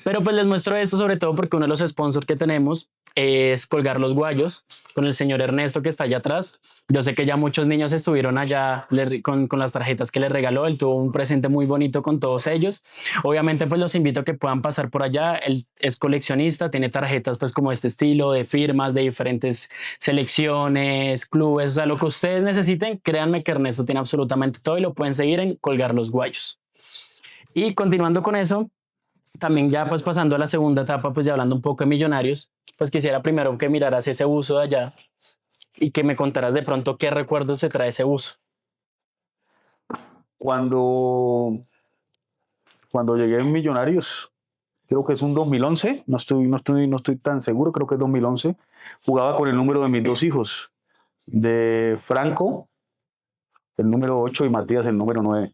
Pero pues les muestro esto sobre todo porque uno de los sponsors que tenemos es Colgar los Guayos, con el señor Ernesto que está allá atrás. Yo sé que ya muchos niños estuvieron allá con las tarjetas que le regaló. Él tuvo un presente muy bonito con todos ellos. Obviamente pues los invito a que puedan pasar por allá. Él es coleccionista, tiene tarjetas pues como este estilo de firmas de diferentes selecciones, clubes, o sea, lo que ustedes necesiten, créanme que Ernesto tiene absolutamente todo y lo pueden seguir en Colgar los Guayos. Y continuando con eso, también ya pues pasando a la segunda etapa, pues ya hablando un poco de Millonarios, pues quisiera primero que miraras ese buzo de allá y que me contaras de pronto qué recuerdos te trae ese buzo. Cuando llegué en Millonarios, creo que es un 2011, no estoy tan seguro, creo que es 2011, jugaba con el número de mis 2 hijos, de Franco, el número 8, y Matías, el número 9.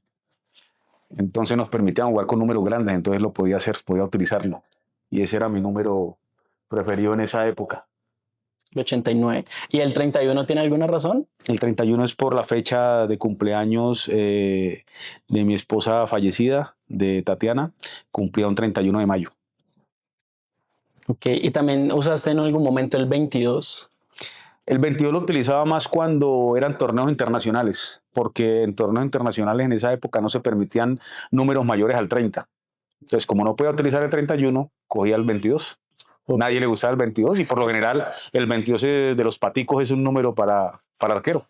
Entonces nos permitían jugar con números grandes, entonces lo podía hacer, podía utilizarlo. Y ese era mi número preferido en esa época. El 89. ¿Y el 31 tiene alguna razón? El 31 es por la fecha de cumpleaños de mi esposa fallecida, de Tatiana, cumplía un 31 de mayo. Ok, y también usaste en algún momento el 22. El 22 lo utilizaba más cuando eran torneos internacionales, porque en torneos internacionales en esa época no se permitían números mayores al 30. Entonces, como no podía utilizar el 31, cogía el 22. Nadie le gustaba el 22 y por lo general el 22 de los paticos es un número para arquero.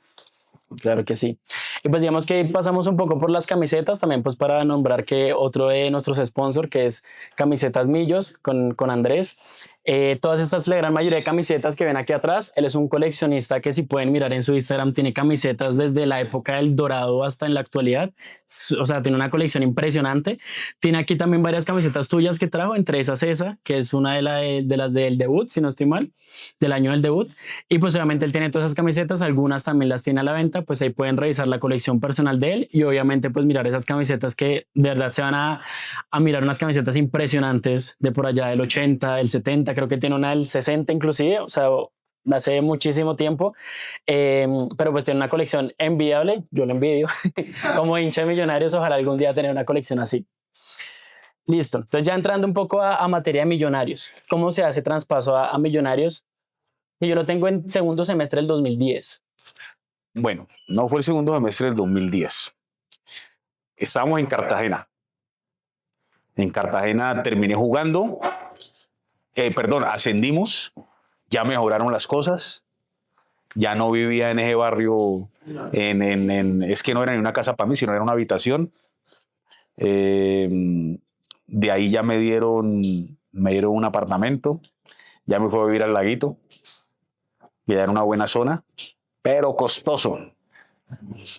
Claro que sí. Y pues digamos que pasamos un poco por las camisetas, también pues para nombrar que otro de nuestros sponsors, que es Camisetas Millos, con Andrés. Todas estas, la gran mayoría de camisetas que ven aquí atrás, él es un coleccionista que si pueden mirar en su Instagram, tiene camisetas desde la época del Dorado hasta en la actualidad. O sea, tiene una colección impresionante. Tiene aquí también varias camisetas tuyas que trajo, entre esas esa, que es una de las del debut, si no estoy mal, del año del debut. Y pues obviamente él tiene todas esas camisetas, algunas también las tiene a la venta, pues ahí pueden revisar la colección personal de él y obviamente pues mirar esas camisetas que de verdad se van a mirar unas camisetas impresionantes de por allá del 80, del 70, creo que tiene una del 60 inclusive, o sea, hace muchísimo tiempo, pero pues tiene una colección envidiable, yo lo envidio, como hincha de Millonarios, ojalá algún día tener una colección así. Listo. Entonces ya entrando un poco a materia de Millonarios. ¿Cómo se hace traspaso a Millonarios? Que yo lo tengo en segundo semestre del 2010. Bueno, no fue el segundo semestre del 2010. Estábamos en Cartagena. En Cartagena terminé jugando, perdón, ascendimos, ya mejoraron las cosas, ya no vivía en ese barrio, es que no era ni una casa para mí, sino era una habitación. Eh, de ahí ya me dieron un apartamento, ya me fui a vivir al Laguito, ya era una buena zona, pero costoso.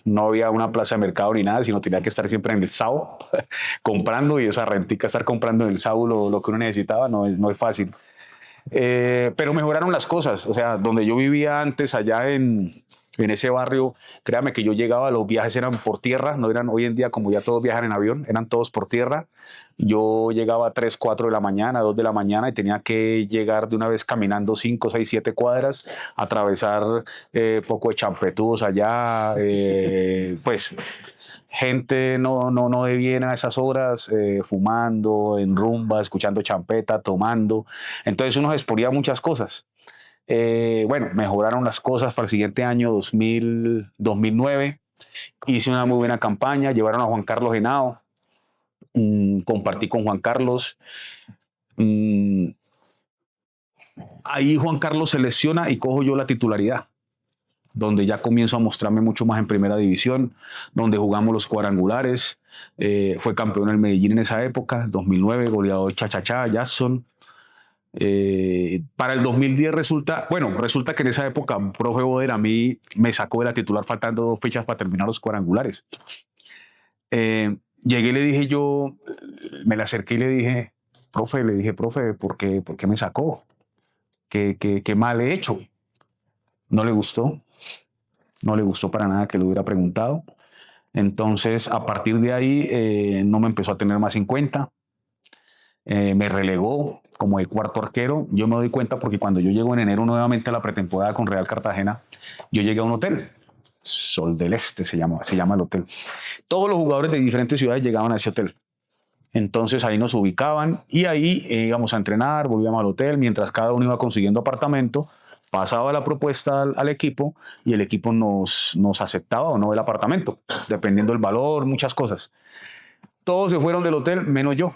No había una plaza de mercado ni nada, sino tenía que estar siempre en el SAO comprando, y esa rentica, estar comprando en el SAO lo que uno necesitaba, no es fácil. Pero mejoraron las cosas, o sea, donde yo vivía antes, allá en ese barrio, créame que yo llegaba, los viajes eran por tierra, no eran hoy en día como ya todos viajan en avión, eran todos por tierra. Yo llegaba a 3, 4 de la mañana, 2 de la mañana, y tenía que llegar de una vez caminando 5, 6, 7 cuadras, atravesar poco de champetudos allá, pues gente no de bien a esas horas, fumando en rumba, escuchando champeta, tomando. Entonces uno se exponía a muchas cosas. Bueno, mejoraron las cosas para el siguiente año, 2009. Hice una muy buena campaña, llevaron a Juan Carlos Henao, compartí con Juan Carlos. Mm, ahí Juan Carlos se lesiona y cojo yo la titularidad, donde ya comienzo a mostrarme mucho más en primera división, donde jugamos los cuadrangulares. Fue campeón el Medellín en esa época, 2009, goleador Chachachá, Jackson. Para el 2010 resulta que en esa época profe Boder a mí me sacó de la titular faltando 2 fechas para terminar los cuadrangulares. Llegué y le dije yo, me le acerqué y le dije, profe, ¿por qué me sacó? ¿Qué mal he hecho? No le gustó, no le gustó para nada que lo hubiera preguntado. Entonces, a partir de ahí, no me empezó a tener más en cuenta. Me relegó como de cuarto arquero. Yo me doy cuenta porque cuando yo llego en enero nuevamente a la pretemporada con Real Cartagena, yo llegué a un hotel. Sol del Este se llama el hotel. Todos los jugadores de diferentes ciudades llegaban a ese hotel. Entonces ahí nos ubicaban y ahí íbamos a entrenar, volvíamos al hotel, mientras cada uno iba consiguiendo apartamento, pasaba la propuesta al equipo y el equipo nos aceptaba o no el apartamento, dependiendo del valor, muchas cosas. Todos se fueron del hotel, menos yo.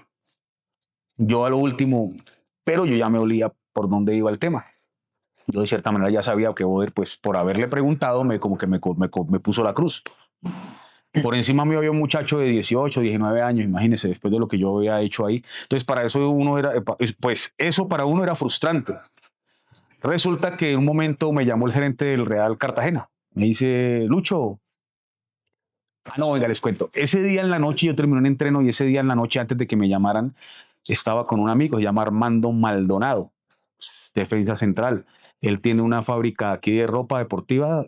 Yo a lo último, pero yo ya me olía por dónde iba el tema. Yo de cierta manera ya sabía que Boder, pues por haberle preguntado, como que me puso la cruz. Por encima mío había un muchacho de 18, 19 años, imagínense, después de lo que yo había hecho ahí. Entonces, para eso uno era, pues eso para uno era frustrante. Resulta que en un momento me llamó el gerente del Real Cartagena. Me dice, Lucho, no, venga, les cuento. Ese día en la noche yo terminé un entreno y ese día en la noche, antes de que me llamaran, estaba con un amigo, se llama Armando Maldonado, defensa central. Él tiene una fábrica aquí de ropa deportiva,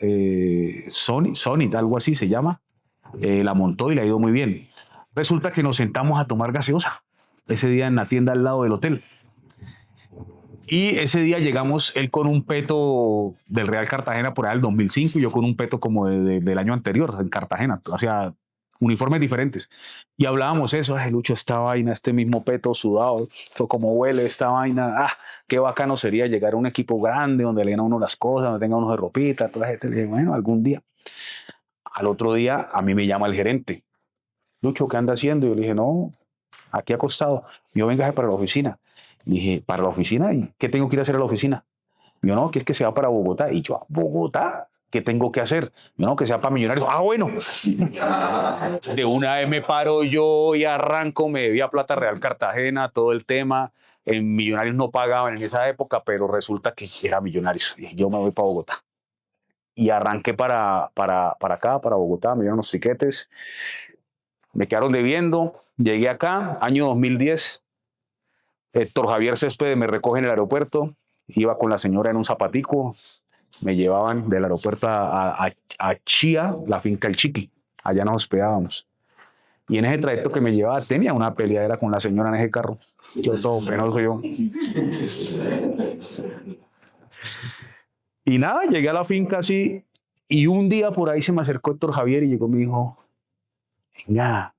Sony, algo así se llama. La montó y le ha ido muy bien. Resulta que nos sentamos a tomar gaseosa ese día en la tienda al lado del hotel. Y ese día llegamos, él con un peto del Real Cartagena por ahí del 2005 y yo con un peto como del año anterior en Cartagena, o sea, uniformes diferentes. Y hablábamos eso, ay, Lucho, esta vaina, este mismo peto sudado, esto como huele esta vaina, qué bacano sería llegar a un equipo grande donde le den a uno las cosas, donde tenga uno de ropita, toda gente. Le dije, bueno, algún día. Al otro día a mí me llama el gerente. Lucho, ¿qué anda haciendo? Y yo le dije, no, aquí acostado. Yo venga para la oficina. Le dije, ¿para la oficina? ¿Y qué tengo que ir a hacer a la oficina? Yo no, que es que se va para Bogotá. Y yo, ¿a Bogotá? ¿Qué tengo que hacer? Yo no, que sea para Millonarios. Ah, bueno. De una vez me paro yo y arranco, me debía plata Real Cartagena, todo el tema. En Millonarios no pagaban en esa época, pero resulta que era Millonarios. Y yo me voy para Bogotá. Y arranqué para acá, para Bogotá, me dieron los tiquetes, me quedaron debiendo, llegué acá, año 2010, Héctor Javier Céspedes me recoge en el aeropuerto, iba con la señora en un zapatico, me llevaban del aeropuerto a Chía, la finca El Chiqui, allá nos hospedábamos. Y en ese trayecto que me llevaba tenía una peleadera con la señora en ese carro, yo todo penoso yo. Y nada, llegué a la finca así y un día por ahí se me acercó Héctor Javier y llegó y me dijo, venga,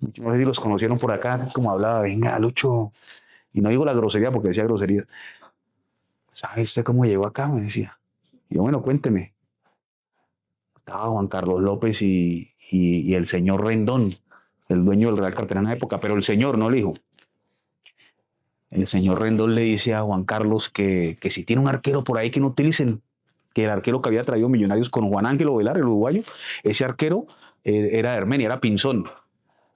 no sé si los conocieron por acá, como hablaba, venga, Lucho, y no digo la grosería porque decía grosería. ¿Sabe usted cómo llegó acá? Me decía. Y yo, bueno, cuénteme. Estaba Juan Carlos López y el señor Rendón, el dueño del Real Cartagena en la época, pero el señor, no el hijo. El señor Rendón le dice a Juan Carlos que si tiene un arquero por ahí que no utilicen, que el arquero que había traído Millonarios con Juan Ángel Ovelar, el uruguayo, ese arquero era de Armenia, era Pinzón.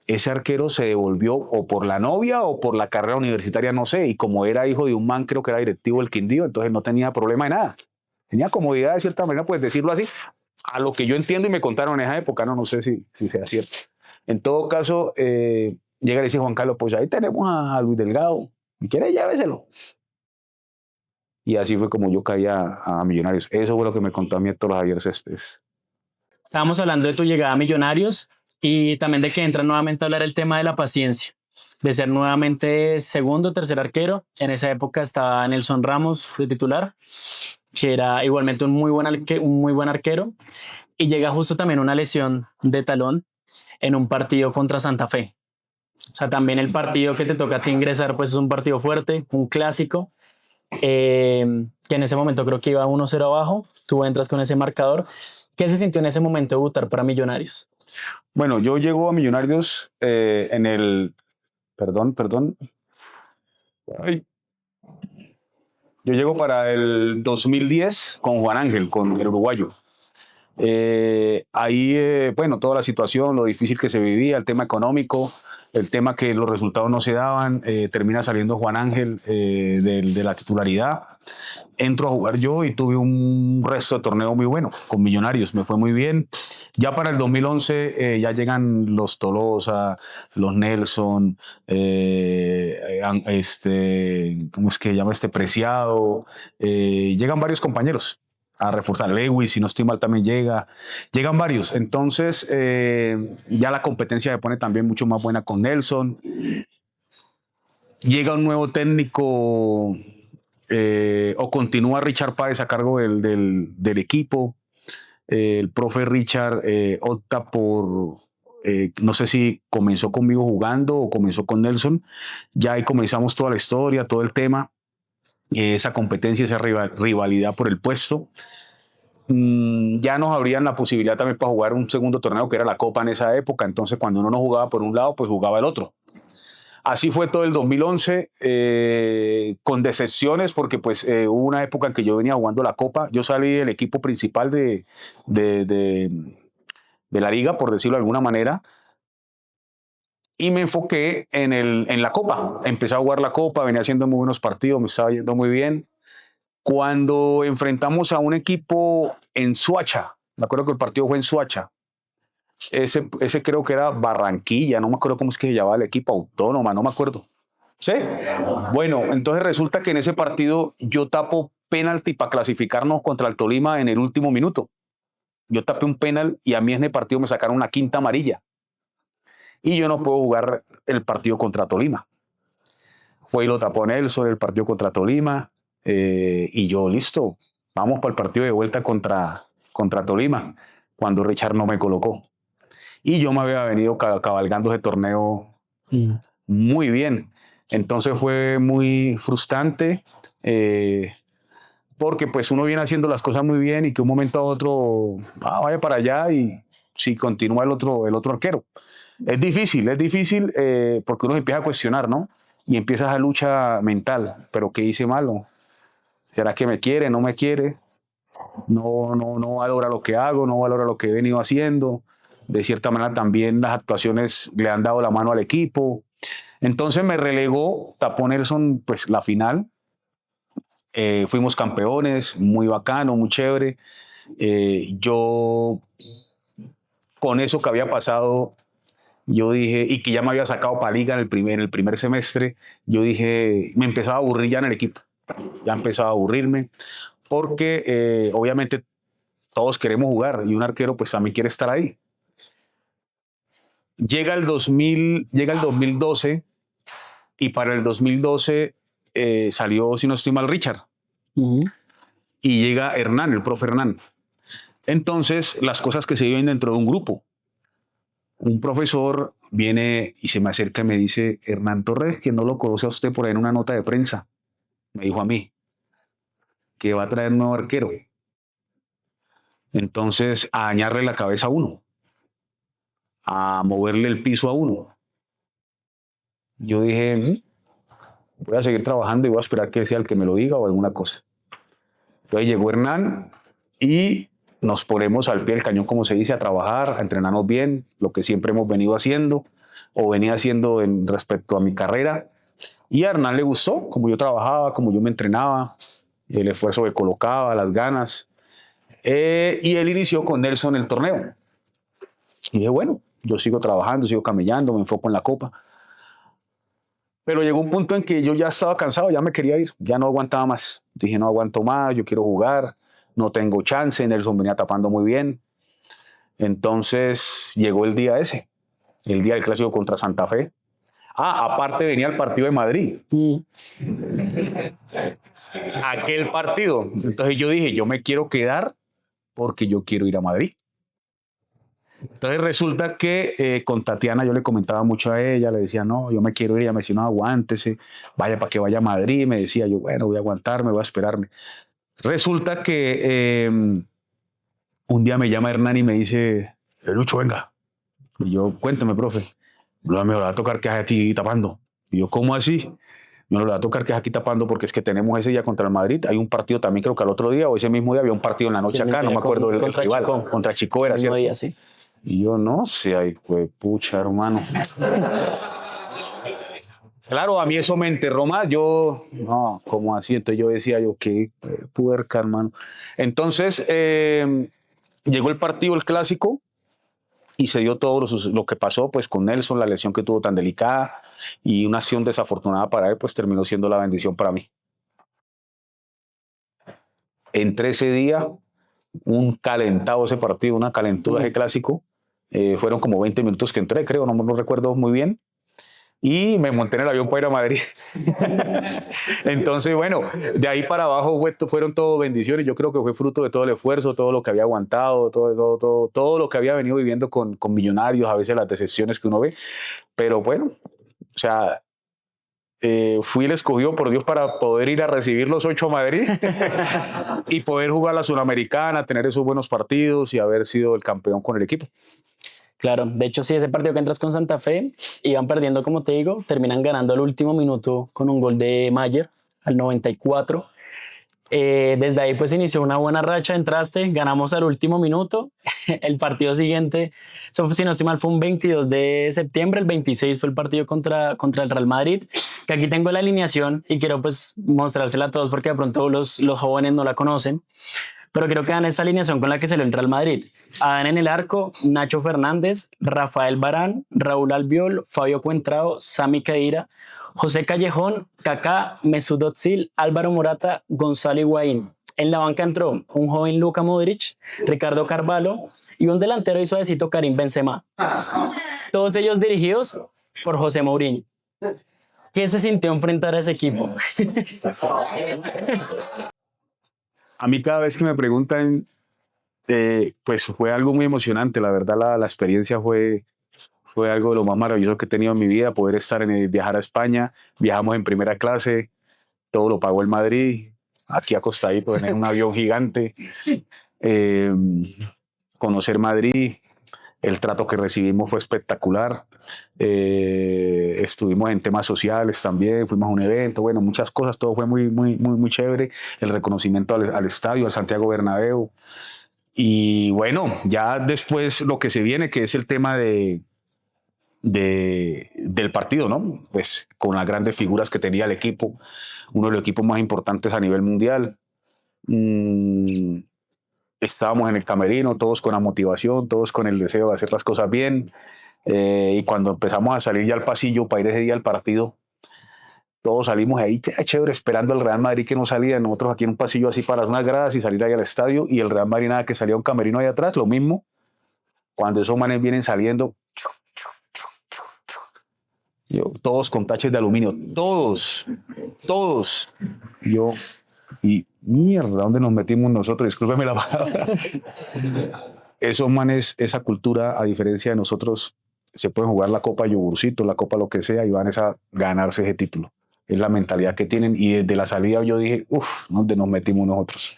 Ese arquero se devolvió o por la novia o por la carrera universitaria, no sé, y como era hijo de un man, creo que era directivo del Quindío, entonces no tenía problema de nada. Tenía comodidad de cierta manera, pues decirlo así, a lo que yo entiendo y me contaron en esa época, no sé si sea cierto. En todo caso, llega y dice Juan Carlos, pues ahí tenemos a Luis Delgado, si quiere lléveselo. Y así fue como yo caí a Millonarios. Eso fue lo que me contó a mí Héctor Javier Céspedes. Estábamos hablando de tu llegada a Millonarios y también de que entra nuevamente a hablar el tema de la paciencia, de ser nuevamente segundo, tercer arquero. En esa época estaba Nelson Ramos de titular, que era igualmente un muy buen arquero, y llega justo también una lesión de talón en un partido contra Santa Fe. O sea, también el partido que te toca a ti ingresar, pues es un partido fuerte, un clásico, que en ese momento creo que iba 1-0 abajo, tú entras con ese marcador. ¿Qué se sintió en ese momento debutar para Millonarios? Bueno, yo llego a Millonarios en el... Perdón. Ay. Yo llego para el 2010 con Juan Ángel, con el uruguayo. Ahí, bueno, toda la situación, lo difícil que se vivía, el tema económico, el tema que los resultados no se daban, termina saliendo Juan Ángel de la titularidad. Entro a jugar yo y tuve un resto de torneo muy bueno con Millonarios, me fue muy bien. Ya para el 2011 ya llegan los Tolosa, los Nelson, ¿cómo es que se llama este Preciado? Llegan varios compañeros a reforzar. Lewis, si no estoy mal, también llegan varios. Entonces, ya la competencia se pone también mucho más buena con Nelson. Llega un nuevo técnico o continúa Richard Páez a cargo del equipo. El profe Richard opta por, no sé si comenzó conmigo jugando o comenzó con Nelson. Ya ahí comenzamos toda la historia, todo el tema, esa competencia, esa rivalidad por el puesto. Ya nos abrían la posibilidad también para jugar un segundo torneo que era la Copa en esa época, entonces cuando uno no jugaba por un lado, pues jugaba el otro. Así fue todo el 2011, con decepciones porque pues hubo una época en que yo venía jugando la Copa, yo salí del equipo principal de, de, de la liga, por decirlo de alguna manera, y me enfoqué en la Copa, empecé a jugar la Copa, venía haciendo muy buenos partidos, me estaba yendo muy bien. Cuando enfrentamos a un equipo en Suacha, me acuerdo que el partido fue en Suacha, ese creo que era Barranquilla, no me acuerdo cómo es que se llamaba el equipo, Autónoma, no me acuerdo. ¿Sí? Bueno, entonces resulta que en ese partido yo tapo penalti para clasificarnos contra el Tolima en el último minuto. Yo tapé un penal y a mí en el partido me sacaron una quinta amarilla. Y yo no puedo jugar el partido contra Tolima. Fue y lo tapó Nelson el partido contra Tolima. Y yo, listo, vamos para el partido de vuelta contra Tolima, cuando Richard no me colocó. Y yo me había venido cabalgando ese torneo muy bien. Entonces fue muy frustrante porque pues uno viene haciendo las cosas muy bien y que un momento a otro vaya para allá y si continúa el otro arquero. Es difícil porque uno se empieza a cuestionar, ¿no? Y empieza esa lucha mental. ¿Pero qué hice malo? ¿Será que me quiere? ¿No me quiere? No valora lo que hago, no valora lo que he venido haciendo. De cierta manera también las actuaciones le han dado la mano al equipo. Entonces me relegó, tapó Nelson, pues la final. Fuimos campeones, muy bacano, muy chévere. Yo, con eso que había pasado, yo dije, y que ya me había sacado para liga en el primer semestre, yo dije, me empezaba a aburrir ya en el equipo. Ya empezaba a aburrirme, porque obviamente todos queremos jugar y un arquero pues también quiere estar ahí. Llega el 2012 y para el 2012 salió, si no estoy mal, Richard. Y llega Hernán, el profe Hernán. Entonces, las cosas que se viven dentro de un grupo. un profesor viene y se me acerca y me dice, Hernán Torres, que no lo conoce a usted por ahí en una nota de prensa, me dijo a mí, que va a traer un nuevo arquero. Entonces, a dañarle la cabeza a uno, a moverle el piso a uno. Yo dije, voy a seguir trabajando y voy a esperar que él sea el que me lo diga o alguna cosa. Entonces llegó Hernán y nos ponemos al pie del cañón, como se dice, a trabajar, a entrenarnos bien, lo que siempre hemos venido haciendo o venía haciendo en respecto a mi carrera. Y a Hernán le gustó, como yo trabajaba, como yo me entrenaba, el esfuerzo que colocaba, las ganas. Y él inició con Nelson el torneo. Y dije, bueno, yo sigo trabajando, sigo camellando, me enfoco en la copa. Pero llegó un punto en que yo ya estaba cansado, ya me quería ir, ya no aguantaba más. Dije, no aguanto más, yo quiero jugar, no tengo chance, Nelson venía tapando muy bien. Entonces llegó el día ese, el día del clásico contra Santa Fe. Aparte venía el partido de Madrid. Aquel partido. Entonces yo dije, yo me quiero quedar porque yo quiero ir a Madrid. Entonces resulta que con Tatiana yo le comentaba mucho a ella, le decía, no, yo me quiero ir, ella me decía, no, aguántese, vaya para que vaya a Madrid, me decía yo, bueno, voy a aguantarme, voy a esperarme. Resulta que un día me llama Hernán y me dice, Lucho, venga. Y yo, cuéntame, profe, me va a tocar que es aquí tapando. Y yo, ¿cómo así? Me lo va a tocar que es aquí tapando porque es que tenemos ese día contra el Madrid. Hay un partido también, creo que al otro día o ese mismo día había un partido en la noche acá, no me acuerdo el rival. Contra Chico era, ¿cierto? Día, sí. Y yo no sé, ay, pues, pucha, hermano. Claro, a mí eso me enterró más. Yo, no, ¿cómo así? Entonces yo decía, yo, qué puerca, hermano. Entonces, llegó el partido, el clásico, y se dio todo lo que pasó pues con Nelson, la lesión que tuvo tan delicada y una acción desafortunada para él, pues terminó siendo la bendición para mí. Entre ese día, un calentado ese partido, una calentura ese clásico. Fueron como 20 minutos que entré, creo, no lo recuerdo muy bien. Y me monté en el avión para ir a Madrid. Entonces, bueno, de ahí para abajo fueron todo bendiciones. Yo creo que fue fruto de todo el esfuerzo, todo lo que había aguantado, todo lo que había venido viviendo con Millonarios, a veces las decepciones que uno ve. Pero bueno, o sea, fui el escogido por Dios para poder ir a recibir los 8 a Madrid y poder jugar la Sudamericana, tener esos buenos partidos y haber sido el campeón con el equipo. Claro, de hecho sí, ese partido que entras con Santa Fe, iban perdiendo como te digo, terminan ganando al último minuto con un gol de Mayer al 94. Desde ahí pues inició una buena racha, entraste, ganamos al último minuto. El partido siguiente, si no estoy mal, fue un 22 de septiembre, el 26 fue el partido contra el Real Madrid, que aquí tengo la alineación y quiero pues mostrársela a todos porque de pronto los jóvenes no la conocen. Pero creo que dan esta alineación con la que se lo entra al Madrid. Adán en el arco, Nacho Fernández, Rafael Varán, Raúl Albiol, Fabio Cuentrao, Sami Khedira, José Callejón, Kaká, Mesut Özil, Álvaro Morata, Gonzalo Higuaín. En la banca entró un joven Luka Modric, Ricardo Carvalho y un delantero y suavecito Karim Benzema. Todos ellos dirigidos por José Mourinho. ¿Qué se sintió enfrentar a ese equipo? A mí cada vez que me preguntan, pues fue algo muy emocionante. La verdad, la experiencia fue algo de lo más maravilloso que he tenido en mi vida, poder viajar a España. Viajamos en primera clase, todo lo pagó el Madrid, aquí acostadito en un avión gigante. Conocer Madrid, el trato que recibimos fue espectacular. Estuvimos en temas sociales también, fuimos a un evento, bueno, muchas cosas, todo fue muy chévere. El reconocimiento al estadio, al Santiago Bernabéu. Y bueno, ya después lo que se viene, que es el tema del partido, ¿no? Pues con las grandes figuras que tenía el equipo, uno de los equipos más importantes a nivel mundial. Estábamos en el camerino, todos con la motivación, todos con el deseo de hacer las cosas bien. Y cuando empezamos a salir ya al pasillo para ir ese día al partido, todos salimos ahí, chévere, esperando al Real Madrid que no salía. Nosotros aquí en un pasillo así para unas gradas y salir ahí al estadio. Y el Real Madrid nada que salía un camerino ahí atrás, lo mismo. Cuando esos manes vienen saliendo, todos con taches de aluminio, todos. Y mierda, ¿dónde nos metimos nosotros? Discúlpeme la palabra. Esos manes, esa cultura, a diferencia de nosotros, se pueden jugar la Copa Yogurcito, la Copa lo que sea, y van a ganarse ese título. Es la mentalidad que tienen, y desde la salida yo dije, uff, ¿dónde nos metimos nosotros?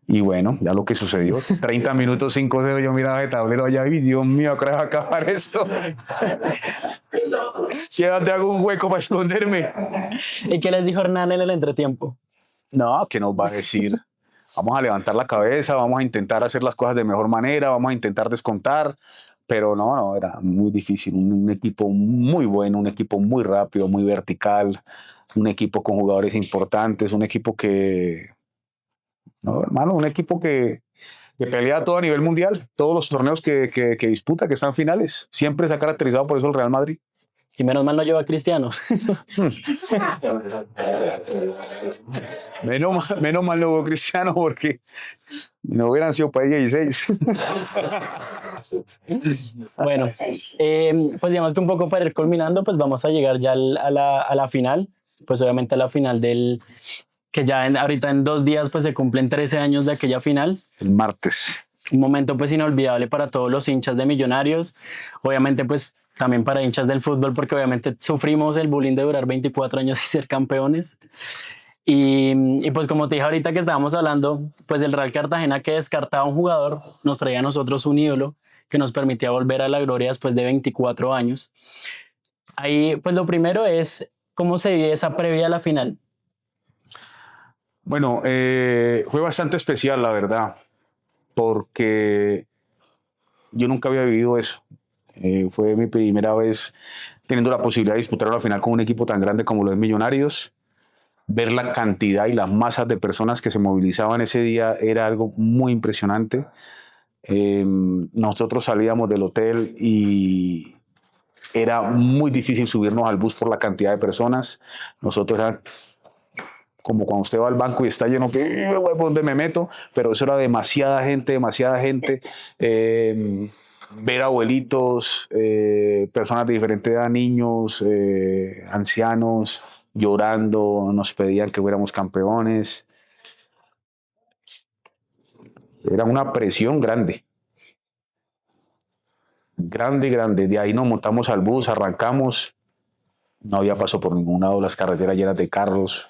Y bueno, ya lo que sucedió, 30 minutos 5-0, yo miraba el tablero allá y Dios mío, creo que va a acabar esto. Llévate, hago un hueco para esconderme. ¿Y qué les dijo Hernán en el entretiempo? No, ¿qué nos va a decir? Vamos a levantar la cabeza, vamos a intentar hacer las cosas de mejor manera, vamos a intentar descontar, pero no, era muy difícil. Un equipo muy bueno, un equipo muy rápido, muy vertical, un equipo con jugadores importantes, un equipo no, hermano, un equipo que pelea todo a nivel mundial, todos los torneos que disputa, que están finales, siempre se ha caracterizado por eso el Real Madrid. Y menos mal no lleva a Cristiano. Menos mal no hubo Cristiano, porque no hubieran sido para 16. Bueno, pues digamos que un poco para ir culminando, pues vamos a llegar ya a la final, pues obviamente a la final que ya ahorita en 2 días pues se cumplen 13 años de aquella final. El martes. Un momento pues inolvidable para todos los hinchas de Millonarios, obviamente pues también para hinchas del fútbol, porque obviamente sufrimos el bullying de durar 24 años y ser campeones. Y pues como te dije ahorita que estábamos hablando, pues el Real Cartagena, que descartaba un jugador, nos traía a nosotros un ídolo que nos permitía volver a la gloria después de 24 años. Ahí pues lo primero es cómo se vive esa previa a la final. Bueno, fue bastante especial, la verdad, porque yo nunca había vivido eso. Fue mi primera vez teniendo la posibilidad de disputar una final con un equipo tan grande como los Millonarios. Ver la cantidad y las masas de personas que se movilizaban ese día era algo muy impresionante. Nosotros salíamos del hotel y era muy difícil subirnos al bus por la cantidad de personas. Nosotros era como cuando usted va al banco y está lleno, ¿por dónde me meto? Pero eso era demasiada gente, demasiada gente. Ver abuelitos, personas de diferente edad, niños, ancianos, llorando, nos pedían que fuéramos campeones. Era una presión grande. Grande, grande. De ahí nos montamos al bus, arrancamos. No había paso por ningún lado, las carreteras llenas de carros.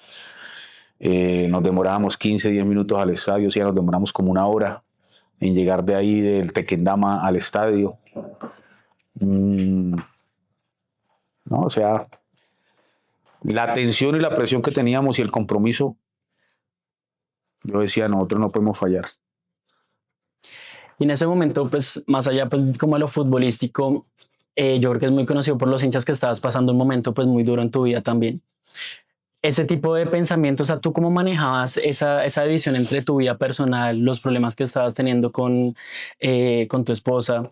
Nos demorábamos 15, 10 minutos al estadio, o sea, nos demoramos como una hora en llegar de ahí del Tequendama al estadio. No, o sea, la tensión y la presión que teníamos y el compromiso, yo decía, nosotros no podemos fallar. Y en ese momento, pues más allá pues como de lo futbolístico, yo creo que es muy conocido por los hinchas que estabas pasando un momento pues muy duro en tu vida también. Ese tipo de pensamientos, o sea, ¿tú cómo manejabas esa división entre tu vida personal, los problemas que estabas teniendo con tu esposa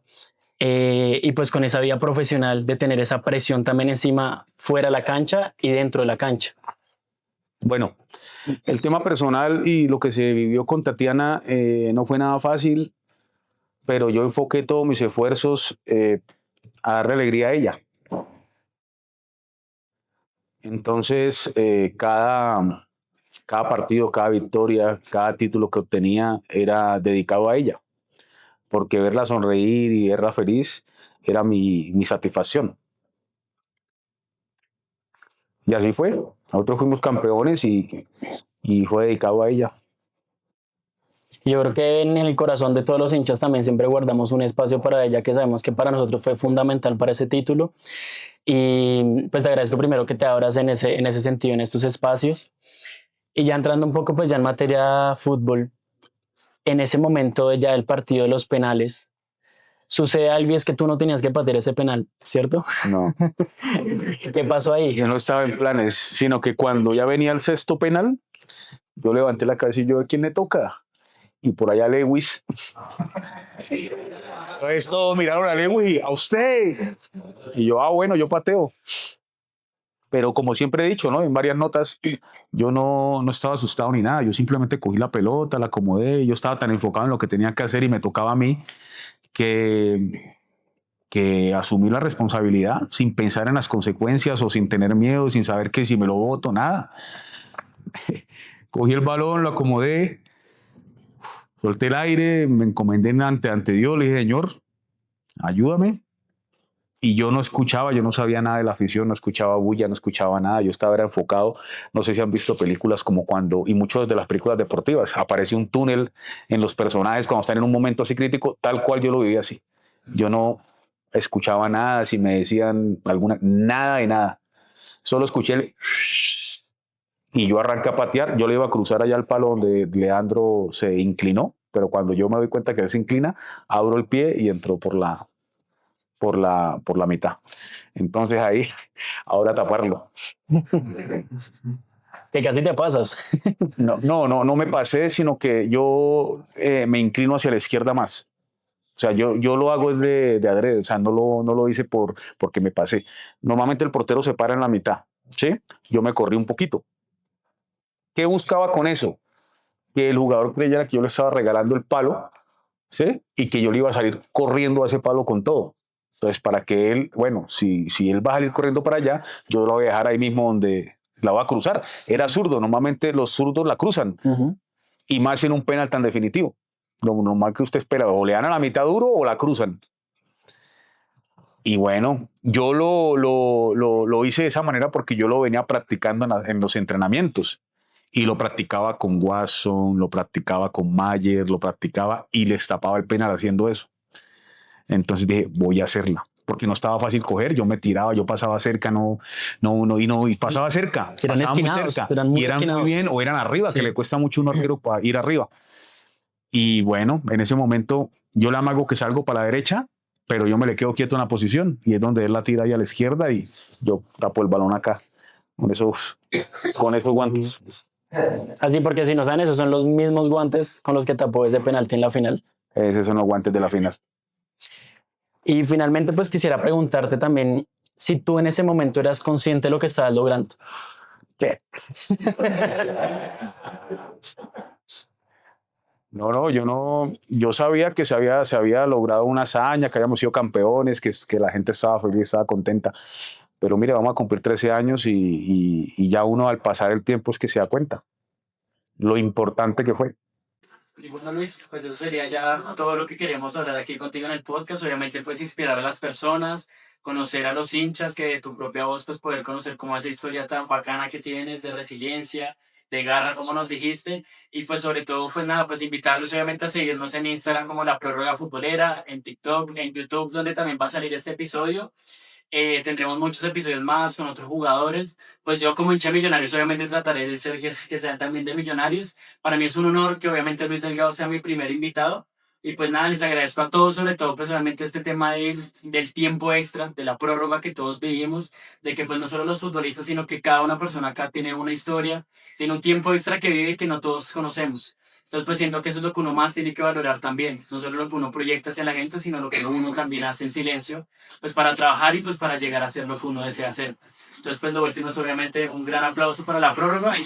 y pues con esa vida profesional de tener esa presión también encima fuera de la cancha y dentro de la cancha? Bueno, el tema personal y lo que se vivió con Tatiana no fue nada fácil, pero yo enfoqué todos mis esfuerzos a darle alegría a ella. Entonces, cada partido, cada victoria, cada título que obtenía era dedicado a ella, porque verla sonreír y verla feliz era mi satisfacción. Y así fue. Nosotros fuimos campeones y fue dedicado a ella. Yo creo que en el corazón de todos los hinchas también siempre guardamos un espacio para ella, que sabemos que para nosotros fue fundamental para ese título. Y pues te agradezco primero que te abras en ese sentido, en estos espacios. Y ya entrando un poco pues ya en materia fútbol, en ese momento ya del partido de los penales, sucede algo y es que tú no tenías que patear ese penal, ¿cierto? No, ¿Qué pasó ahí? yo no estaba en planes, sino que cuando ya venía el sexto penal, yo levanté la cabeza y yo, ¿a quién le toca? Y por allá Lewis. Entonces todos miraron a Lewis y a usted. Y yo, bueno, yo pateo. Pero como siempre he dicho, ¿no? En varias notas, yo no estaba asustado ni nada. Yo simplemente cogí la pelota, la acomodé. Yo estaba tan enfocado en lo que tenía que hacer y me tocaba a mí que asumí la responsabilidad sin pensar en las consecuencias o sin tener miedo, sin saber que si me lo boto, nada. Cogí el balón, lo acomodé, solté el aire, me encomendé ante Dios, le dije, Señor, ayúdame. y yo no escuchaba, yo no sabía nada de la afición, no escuchaba bulla, no escuchaba nada, yo estaba era enfocado, no sé si han visto películas como cuando, y muchas de las películas deportivas, aparece un túnel en los personajes cuando están en un momento así crítico, tal cual yo lo vivía así. Yo no escuchaba nada, si me decían alguna, nada de nada, solo escuché el y yo arranqué a patear, yo le iba a cruzar allá al palo donde Leandro se inclinó, pero cuando yo me doy cuenta que él se inclina, abro el pie y entró por la mitad. Entonces ahí, ahora taparlo. Que casi te pasas. No me pasé, sino que yo me inclino hacia la izquierda más. O sea, yo lo hago de adrede, o sea, no lo hice porque me pasé. Normalmente el portero se para en la mitad, ¿sí? Yo me corrí un poquito. ¿Qué buscaba con eso? Que el jugador creyera que yo le estaba regalando el palo, ¿sí? Y que yo le iba a salir corriendo a ese palo con todo. Entonces, para que él, bueno, si él va a salir corriendo para allá, yo lo voy a dejar ahí mismo donde la va a cruzar. Era zurdo, normalmente los zurdos la cruzan, y más en un penal tan definitivo. Lo normal que usted espera, o le dan a la mitad duro o la cruzan. Y bueno, yo lo hice de esa manera porque yo lo venía practicando en los entrenamientos. Y lo practicaba con Watson, lo practicaba con Mayer, lo practicaba y les tapaba el penal haciendo eso. Entonces dije, voy a hacerla. Porque no estaba fácil coger, yo me tiraba, yo pasaba cerca, y pasaba cerca, Eran pasaba muy esquinados, cerca. eran muy Y eran muy bien, esquinados. o eran arriba, que Sí. le cuesta mucho a un arquero para ir arriba. Y bueno, en ese momento yo le amago que salgo para la derecha, pero yo me le quedo quieto en la posición y es donde él la tira ahí a la izquierda y yo tapo el balón acá con esos guantes. Así porque si no saben, esos son los mismos guantes con los que tapó ese penalti en la final. Esos son los guantes de la final. Y finalmente, pues quisiera preguntarte también si tú en ese momento eras consciente de lo que estabas logrando. ¿Qué? Yo sabía que se había logrado una hazaña, que habíamos sido campeones, que la gente estaba feliz, estaba contenta. Pero mire, vamos a cumplir 13 años y ya uno al pasar el tiempo es que se da cuenta lo importante que fue. Y bueno, Luis, pues eso sería ya todo lo que queremos hablar aquí contigo en el podcast. Obviamente, pues inspirar a las personas, conocer a los hinchas, que de tu propia voz, pues poder conocer cómo esa historia tan bacana que tienes de resiliencia, de garra, como nos dijiste. Y pues sobre todo, pues nada, pues invitarlos obviamente a seguirnos en Instagram como La Prórroga Futbolera, en TikTok, en YouTube, donde también va a salir este episodio. Tendremos muchos episodios más con otros jugadores. Pues yo como hincha de Millonarios obviamente trataré de ser que sean también de Millonarios. Para mí es un honor que obviamente Luis Delgado sea mi primer invitado. Y pues nada, les agradezco a todos, sobre todo pues obviamente este tema del tiempo extra, de la prórroga que todos vivimos, de que pues no solo los futbolistas, sino que cada una persona acá tiene una historia, tiene un tiempo extra que vive que no todos conocemos. Entonces, pues siento que eso es lo que uno más tiene que valorar también, no solo lo que uno proyecta hacia la gente, sino lo que uno también hace en silencio pues para trabajar y pues para llegar a hacer lo que uno desea hacer. Entonces, pues lo último es obviamente un gran aplauso para la prórroga y